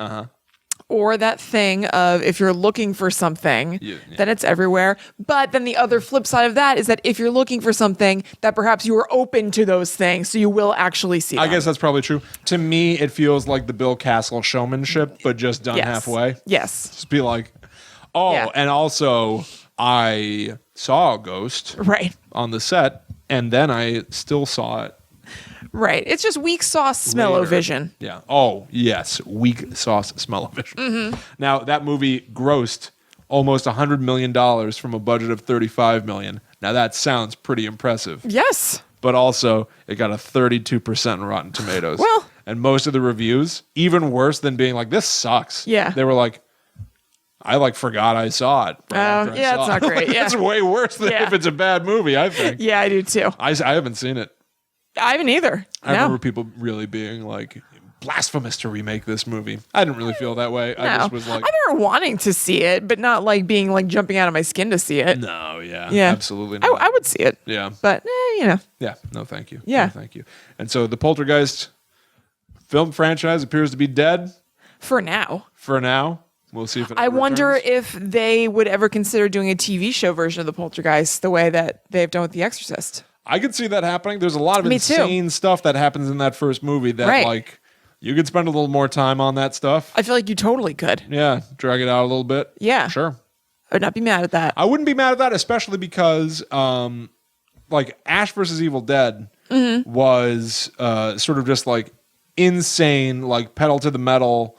Speaker 1: or that thing of if you're looking for something, then it's everywhere. But then the other flip side of that is that if you're looking for something, that perhaps you are open to those things, so you will actually see them.
Speaker 2: I guess that's probably true. To me, it feels like the Bill Castle showmanship, but just done halfway.
Speaker 1: Yes.
Speaker 2: Just be like, oh,
Speaker 1: Yeah.
Speaker 2: and also I saw a ghost
Speaker 1: Right.
Speaker 2: on the set, and then I still saw it.
Speaker 1: Right. It's just weak sauce smell-o-vision.
Speaker 2: Yeah. Oh, yes. Weak sauce smell-o-vision.
Speaker 1: Mm-hmm.
Speaker 2: Now, that movie grossed almost $100 million from a budget of $35 million. Now, that sounds pretty impressive.
Speaker 1: Yes.
Speaker 2: But also, it got a 32% on Rotten Tomatoes.
Speaker 1: Well.
Speaker 2: And most of the reviews, even worse than being like, this sucks.
Speaker 1: Yeah.
Speaker 2: They were like, I forgot I saw it. right after I
Speaker 1: yeah,
Speaker 2: saw
Speaker 1: it's not
Speaker 2: it.
Speaker 1: great.
Speaker 2: That's way worse than
Speaker 1: Yeah.
Speaker 2: if it's a bad movie, I think.
Speaker 1: Yeah, I do too.
Speaker 2: I haven't seen it.
Speaker 1: I haven't either.
Speaker 2: I remember people really being like, blasphemous to remake this movie. I didn't really feel that way. I just was like,
Speaker 1: I remember wanting to see it, but not like being like jumping out of my skin to see it.
Speaker 2: no, yeah,
Speaker 1: Yeah.
Speaker 2: absolutely not.
Speaker 1: I would see it.
Speaker 2: Yeah.
Speaker 1: But,
Speaker 2: Yeah, no thank you.
Speaker 1: Yeah.
Speaker 2: No, thank you. And so the Poltergeist film franchise appears to be dead
Speaker 1: for now.
Speaker 2: for now. We'll see if it
Speaker 1: I
Speaker 2: ever
Speaker 1: wonder
Speaker 2: returns.
Speaker 1: if they would ever consider doing a TV show version of the Poltergeist the way that they've done with The Exorcist.
Speaker 2: I could see that happening. There's a lot of
Speaker 1: Me too.
Speaker 2: insane stuff that happens in that first movie that
Speaker 1: Right.
Speaker 2: you could spend a little more time on that stuff.
Speaker 1: I feel like you totally could.
Speaker 2: Yeah, drag it out a little bit.
Speaker 1: Yeah.
Speaker 2: Sure.
Speaker 1: I would not be mad at that.
Speaker 2: I wouldn't be mad at that, especially because Ash versus Evil Dead
Speaker 1: Mm-hmm.
Speaker 2: was sort of just like insane, like pedal to the metal,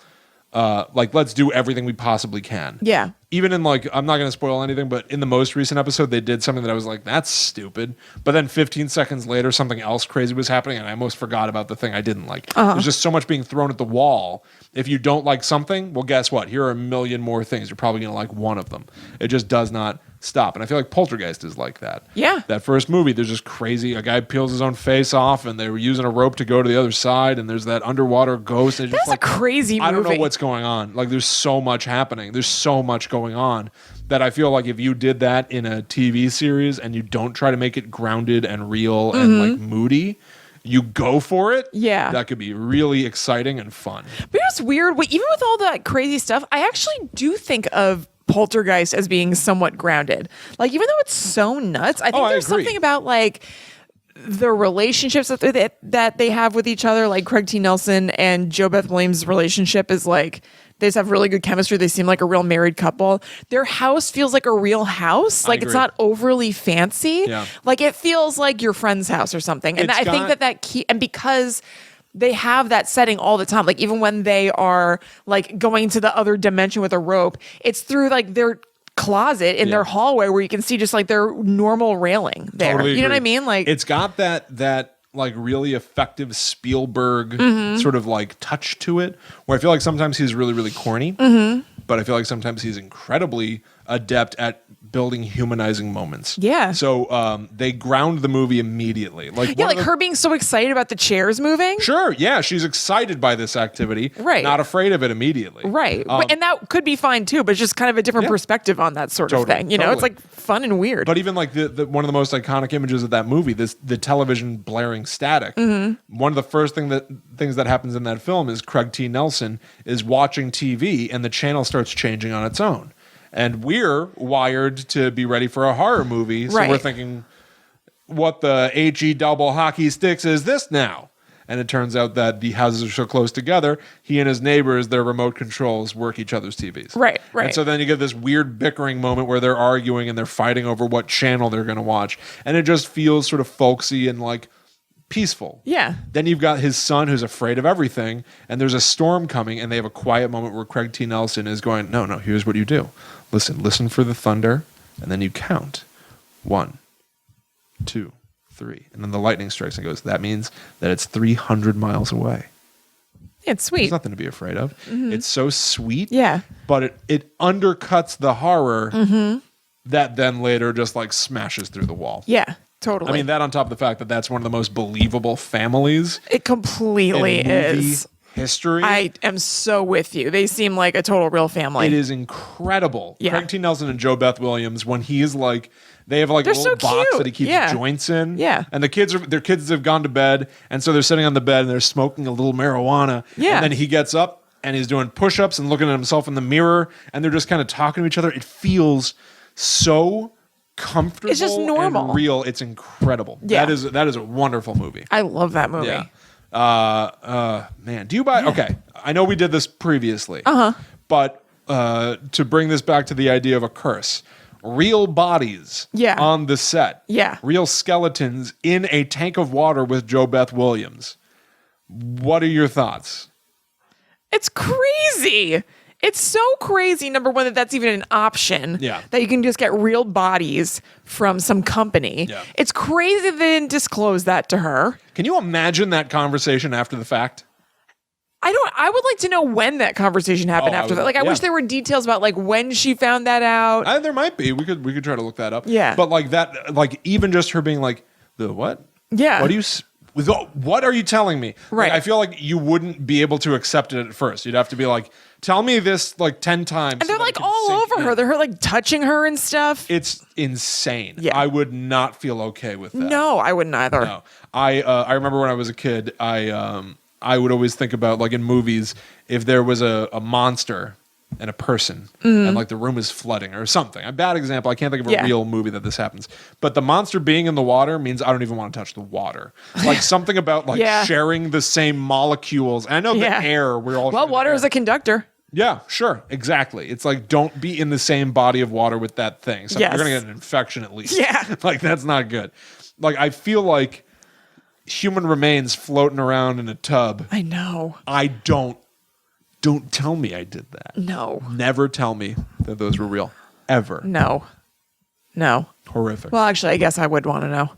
Speaker 2: let's do everything we possibly can.
Speaker 1: Yeah.
Speaker 2: Even in I'm not going to spoil anything, but in the most recent episode, they did something that I was like, that's stupid. But then 15 seconds later, something else crazy was happening, and I almost forgot about the thing I didn't like. There's just so much being thrown at the wall. If you don't like something, well, guess what? Here are a million more things. You're probably going to like one of them. It just does not stop. And I feel like Poltergeist is like that.
Speaker 1: Yeah.
Speaker 2: That first movie, there's just crazy. A guy peels his own face off, and they were using a rope to go to the other side, and there's that underwater ghost. And it's
Speaker 1: That's
Speaker 2: just
Speaker 1: a crazy movie.
Speaker 2: I don't know what's going on. There's so much happening. There's so much going on that I feel like if you did that in a TV series and you don't try to make it grounded and real and moody, you go for it.
Speaker 1: Yeah.
Speaker 2: That could be really exciting and fun.
Speaker 1: But it's weird. Even with all that crazy stuff, I actually do think of Poltergeist as being somewhat grounded. Even though it's so nuts, I think
Speaker 2: I
Speaker 1: there's
Speaker 2: agree.
Speaker 1: something about the relationships that they have with each other. Like Craig T. Nelson and Joe Beth Williams' relationship is They just have really good chemistry. They seem like a real married couple. Their house feels like a real house. Like, it's not overly fancy.
Speaker 2: Yeah.
Speaker 1: Like, it feels like your friend's house or something. And I think and because they have that setting all the time, like even when they are like going to the other dimension with a rope, it's through like their closet in their hallway where you can see just like their normal railing there.
Speaker 2: Totally
Speaker 1: you know
Speaker 2: agree.
Speaker 1: what I mean? Like,
Speaker 2: it's got that like really effective Spielberg sort of like touch to it, where I feel like sometimes he's really, really corny, but I feel like sometimes he's incredibly adept at building humanizing moments.
Speaker 1: Yeah.
Speaker 2: So they ground the movie immediately. Like
Speaker 1: her being so excited about the chairs moving.
Speaker 2: Sure. Yeah. She's excited by this activity.
Speaker 1: Right.
Speaker 2: Not afraid of it immediately.
Speaker 1: Right. And that could be fine too, but it's just kind of a different perspective on that sort of thing. You know, it's like fun and weird.
Speaker 2: But even like the one of the most iconic images of that movie, the television blaring static. One of the first things that happens in that film is Craig T. Nelson is watching TV and the channel starts changing on its own. And we're wired to be ready for a horror movie. So we're thinking, what the HE double hockey sticks is this now? And it turns out that the houses are so close together, he and his neighbors, their remote controls work each other's TVs.
Speaker 1: Right.
Speaker 2: And so then you get this weird bickering moment where they're arguing and they're fighting over what channel they're going to watch. And it just feels sort of folksy and like peaceful.
Speaker 1: Yeah.
Speaker 2: Then you've got his son who's afraid of everything, and there's a storm coming, and they have a quiet moment where Craig T. Nelson is going, no, here's what you do. Listen for the thunder, and then you count. 1, 2, 3. And then the lightning strikes and goes, that means that it's 300 miles away.
Speaker 1: It's sweet.
Speaker 2: There's nothing to be afraid of. It's so sweet.
Speaker 1: Yeah.
Speaker 2: But it undercuts the horror that then later just like smashes through the wall.
Speaker 1: Yeah, totally.
Speaker 2: I mean, that on top of the fact that that's one of the most believable families.
Speaker 1: It completely
Speaker 2: in movie
Speaker 1: is.
Speaker 2: History.
Speaker 1: I am so with you. They seem like a total real family.
Speaker 2: It is incredible.
Speaker 1: Yeah.
Speaker 2: Craig T. Nelson and Joe Beth Williams, when he's like, they have like a little
Speaker 1: so
Speaker 2: box
Speaker 1: cute.
Speaker 2: that he keeps joints in.
Speaker 1: Yeah.
Speaker 2: And their kids have gone to bed. And so they're sitting on the bed and they're smoking a little marijuana.
Speaker 1: Yeah.
Speaker 2: And then he gets up and he's doing push-ups and looking at himself in the mirror. And they're just kind of talking to each other. It feels so comfortable.
Speaker 1: It's just normal.
Speaker 2: And real. It's incredible.
Speaker 1: Yeah.
Speaker 2: That is a wonderful movie.
Speaker 1: I love that movie.
Speaker 2: Yeah. Man, do you buy? Okay, I know we did this previously. But to bring this back to the idea of a curse, real bodies. On the set.
Speaker 1: Yeah.
Speaker 2: Real skeletons in a tank of water with Joe Beth Williams. What are your thoughts?
Speaker 1: It's crazy. It's so crazy, number one, that that's even an option.
Speaker 2: Yeah.
Speaker 1: That you can just get real bodies from some company.
Speaker 2: Yeah.
Speaker 1: It's crazy they didn't disclose that to her.
Speaker 2: Can you imagine that conversation after the fact?
Speaker 1: I would like to know when that conversation happened after that. Like, I wish there were details about like when she found that out.
Speaker 2: There might be. We could try to look that up.
Speaker 1: Yeah.
Speaker 2: But like that, like even just her being like, the what?
Speaker 1: Yeah.
Speaker 2: What are you telling me?
Speaker 1: Right.
Speaker 2: Like, I feel like you wouldn't be able to accept it at first. You'd have to be like, tell me this like 10 times.
Speaker 1: And they're like all over her. They're like touching her and stuff.
Speaker 2: It's insane.
Speaker 1: Yeah.
Speaker 2: I would not feel okay with that.
Speaker 1: No, I wouldn't either.
Speaker 2: No. I remember when I was a kid, I would always think about like in movies, if there was a monster and a person and like the room is flooding or something. A bad example. I can't think of a real movie that this happens. But the monster being in the water means I don't even want to touch the water. Like something about like sharing the same molecules. And I know the air, we're all
Speaker 1: water is a conductor.
Speaker 2: Yeah, sure. Exactly. It's like, don't be in the same body of water with that thing. So you're going to get an infection at least.
Speaker 1: Yeah.
Speaker 2: Like that's not good. Like I feel like human remains floating around in a tub.
Speaker 1: I know.
Speaker 2: Don't tell me I did that.
Speaker 1: No.
Speaker 2: Never tell me that those were real. Ever.
Speaker 1: No.
Speaker 2: Horrific.
Speaker 1: Well, actually, I guess I would want to know.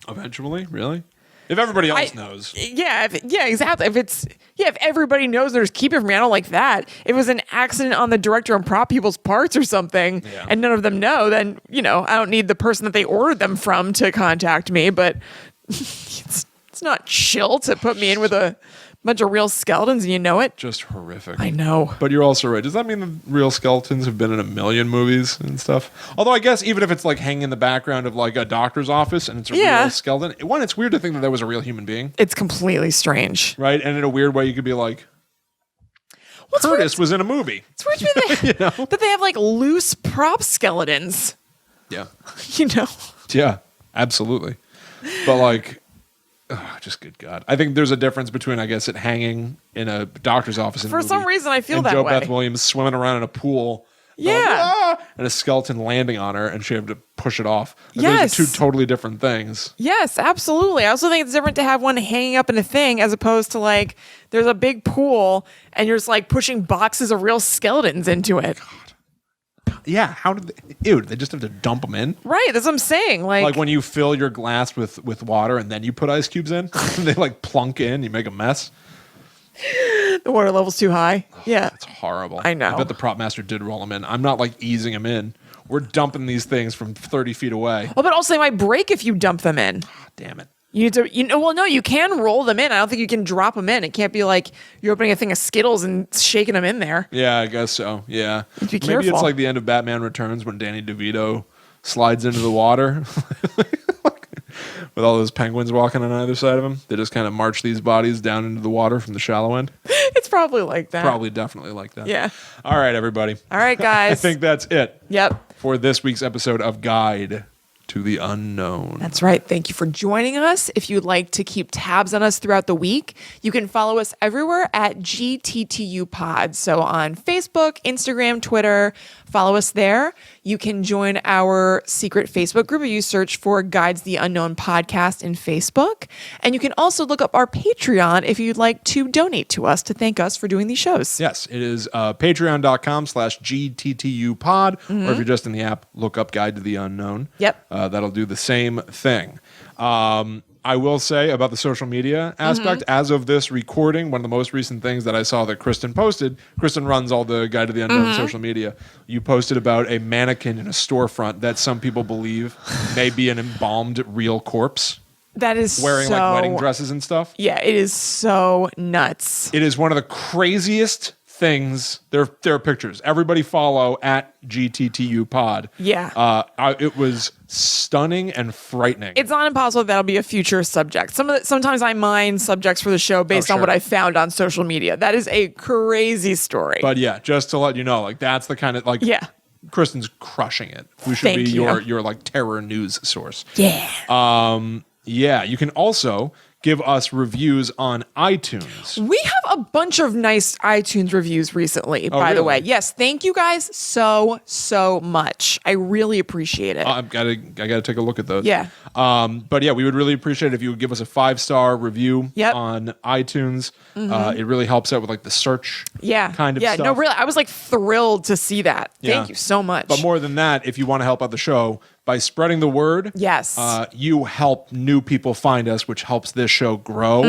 Speaker 2: Eventually? Really? If everybody else knows.
Speaker 1: Yeah, exactly. If everybody knows, they're just keeping it from me. I don't like that. If it was an accident on the director and prop people's parts or something, and none of them know, then, I don't need the person that they ordered them from to contact me, but it's not chill to put me in with a bunch of real skeletons and you know it.
Speaker 2: Just horrific.
Speaker 1: I know.
Speaker 2: But you're also right. Does that mean the real skeletons have been in a million movies and stuff? Although I guess even if it's like hanging in the background of like a doctor's office and it's a real skeleton, one, it's weird to think that was a real human being.
Speaker 1: It's completely strange.
Speaker 2: Right? And in a weird way, you could be like, Curtis was in a movie.
Speaker 1: It's weird to me that they have like loose prop skeletons.
Speaker 2: Yeah.
Speaker 1: Yeah,
Speaker 2: Yeah, absolutely. But like, just good God. I think there's a difference between, I guess, it hanging in a doctor's office
Speaker 1: For some reason, I feel
Speaker 2: and
Speaker 1: that
Speaker 2: Joe
Speaker 1: way.
Speaker 2: Beth Williams swimming around in a pool.
Speaker 1: Yeah.
Speaker 2: Going, "Ah!" and a skeleton landing on her, and she had to push it off. Like,
Speaker 1: Yes.
Speaker 2: those are two totally different things.
Speaker 1: Yes, absolutely. I also think it's different to have one hanging up in a thing as opposed to like there's a big pool and you're just like pushing boxes of real skeletons into it.
Speaker 2: Yeah, how did they just have to dump them in?
Speaker 1: Right, that's what I'm saying.
Speaker 2: Like when you fill your glass with water and then you put ice cubes in, and they like plunk in, you make a mess.
Speaker 1: the water level's too high. Yeah.
Speaker 2: It's horrible.
Speaker 1: I know.
Speaker 2: I bet the prop master did roll them in. I'm not like easing them in. We're dumping these things from 30 feet away.
Speaker 1: Oh, but also they might break if you dump them in.
Speaker 2: Damn it.
Speaker 1: You need to, well, no, you can roll them in. I don't think you can drop them in. It can't be like you're opening a thing of Skittles and shaking them in there.
Speaker 2: Yeah, I guess so. Yeah.
Speaker 1: Be
Speaker 2: Maybe
Speaker 1: careful.
Speaker 2: it's like the end of Batman Returns when Danny DeVito slides into the water with all those penguins walking on either side of him. They just kind of march these bodies down into the water from the shallow end.
Speaker 1: It's probably like that.
Speaker 2: Probably definitely like that.
Speaker 1: Yeah.
Speaker 2: All right, everybody.
Speaker 1: All right, guys.
Speaker 2: I think that's it
Speaker 1: Yep.
Speaker 2: for this week's episode of Guide to the Unknown.
Speaker 1: That's right. Thank you for joining us. If you'd like to keep tabs on us throughout the week, you can follow us everywhere at GTTU Pod. So on Facebook, Instagram, Twitter, follow us there. You can join our secret Facebook group if you search for Guides the Unknown Podcast in Facebook. And you can also look up our Patreon if you'd like to donate to us to thank us for doing these shows.
Speaker 2: Yes, it is patreon.com/GTTU pod. Or if you're just in the app, look up Guide to the Unknown.
Speaker 1: Yep.
Speaker 2: That'll do the same thing. I will say about the social media aspect, as of this recording, one of the most recent things that I saw that Kristen posted, Kristen runs all the Guide to the Unknown social media. You posted about a mannequin in a storefront that some people believe may be an embalmed real corpse.
Speaker 1: That is
Speaker 2: Wearing
Speaker 1: so,
Speaker 2: like wedding dresses and stuff.
Speaker 1: Yeah, it is so nuts.
Speaker 2: It is one of the craziest things. There are pictures. Everybody follow at GTTU pod.
Speaker 1: Yeah.
Speaker 2: It was stunning and frightening.
Speaker 1: It's not impossible that'll be a future subject. Sometimes I mine subjects for the show based on
Speaker 2: sure.
Speaker 1: what I found on social media. That is a crazy story.
Speaker 2: But yeah, just to let you know, like that's the kind of like
Speaker 1: yeah.
Speaker 2: Kristen's crushing it. We should
Speaker 1: Thank
Speaker 2: be
Speaker 1: you.
Speaker 2: your like terror news source.
Speaker 1: Yeah.
Speaker 2: Yeah, you can also give us reviews on iTunes.
Speaker 1: We have a bunch of nice iTunes reviews recently, by the
Speaker 2: really?
Speaker 1: way. Yes, thank you guys so much. I really appreciate it.
Speaker 2: I gotta take a look at those.
Speaker 1: Yeah.
Speaker 2: But yeah, we would really appreciate it if you would give us a 5-star review
Speaker 1: Yep.
Speaker 2: on iTunes. It really helps out with like the search kind of
Speaker 1: yeah,
Speaker 2: stuff.
Speaker 1: no, really. I was like thrilled to see that.
Speaker 2: Yeah.
Speaker 1: Thank you so much.
Speaker 2: But more than that, if you want to help out the show, by spreading the word,
Speaker 1: Yes.
Speaker 2: You help new people find us, which helps this show grow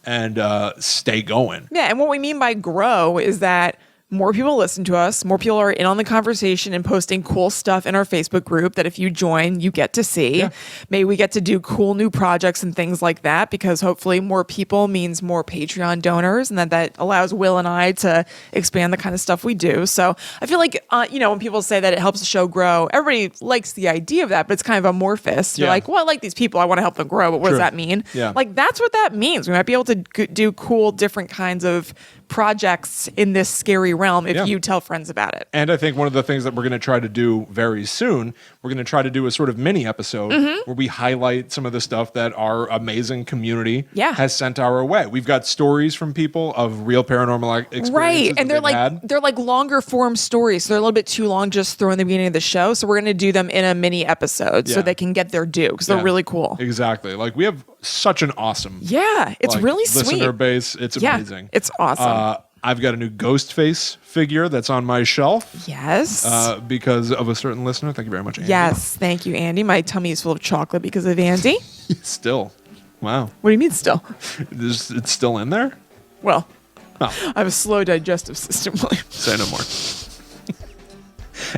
Speaker 2: and stay going.
Speaker 1: Yeah, and what we mean by grow is that more people listen to us, more people are in on the conversation and posting cool stuff in our Facebook group that if you join, you get to see.
Speaker 2: Yeah.
Speaker 1: Maybe we get to do cool new projects and things like that because hopefully more people means more Patreon donors and that allows Will and I to expand the kind of stuff we do. So I feel like, when people say that it helps the show grow, everybody likes the idea of that, but it's kind of amorphous. You're
Speaker 2: Yeah.
Speaker 1: like, well, I like these people. I want to help them grow, but what
Speaker 2: True.
Speaker 1: does that mean?
Speaker 2: Yeah.
Speaker 1: Like, that's what that means. We might be able to do cool, different kinds of projects in this scary realm if
Speaker 2: Yeah.
Speaker 1: you tell friends about it.
Speaker 2: And I think one of the things that we're going to try to do very soon, we're going to try to do a sort of mini episode where we highlight some of the stuff that our amazing community has sent our way. We've got stories from people of real paranormal experiences.
Speaker 1: Right. And
Speaker 2: that
Speaker 1: they're like longer form stories. So they're a little bit too long just throw in the beginning of the show. So we're going to do them in a mini episode so
Speaker 2: Yeah.
Speaker 1: they can get their due because they're really cool.
Speaker 2: Exactly. Like we have such an awesome
Speaker 1: It's
Speaker 2: like,
Speaker 1: really sweet.
Speaker 2: listener base. It's amazing.
Speaker 1: It's awesome.
Speaker 2: I've got a new Ghostface figure that's on my shelf
Speaker 1: yes.
Speaker 2: because of a certain listener. Thank you very much, Andy.
Speaker 1: Yes. Thank you, Andy. My tummy is full of chocolate because of Andy.
Speaker 2: Still. Wow.
Speaker 1: What do you mean still?
Speaker 2: It's still in there?
Speaker 1: Well,
Speaker 2: Oh.
Speaker 1: I have a slow digestive system, William.
Speaker 2: Say no more.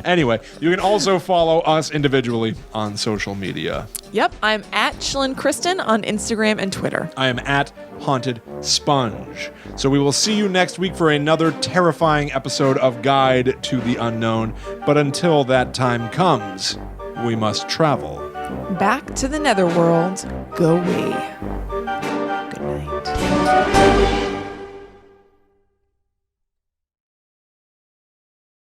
Speaker 2: Anyway, you can also follow us individually on social media.
Speaker 1: Yep. I'm at Chillin' Kristen on Instagram and Twitter.
Speaker 2: I am at Haunted Sponge. So we will see you next week for another terrifying episode of Guide to the Unknown. But until that time comes, we must travel.
Speaker 1: Back to the netherworld, go we. Good night.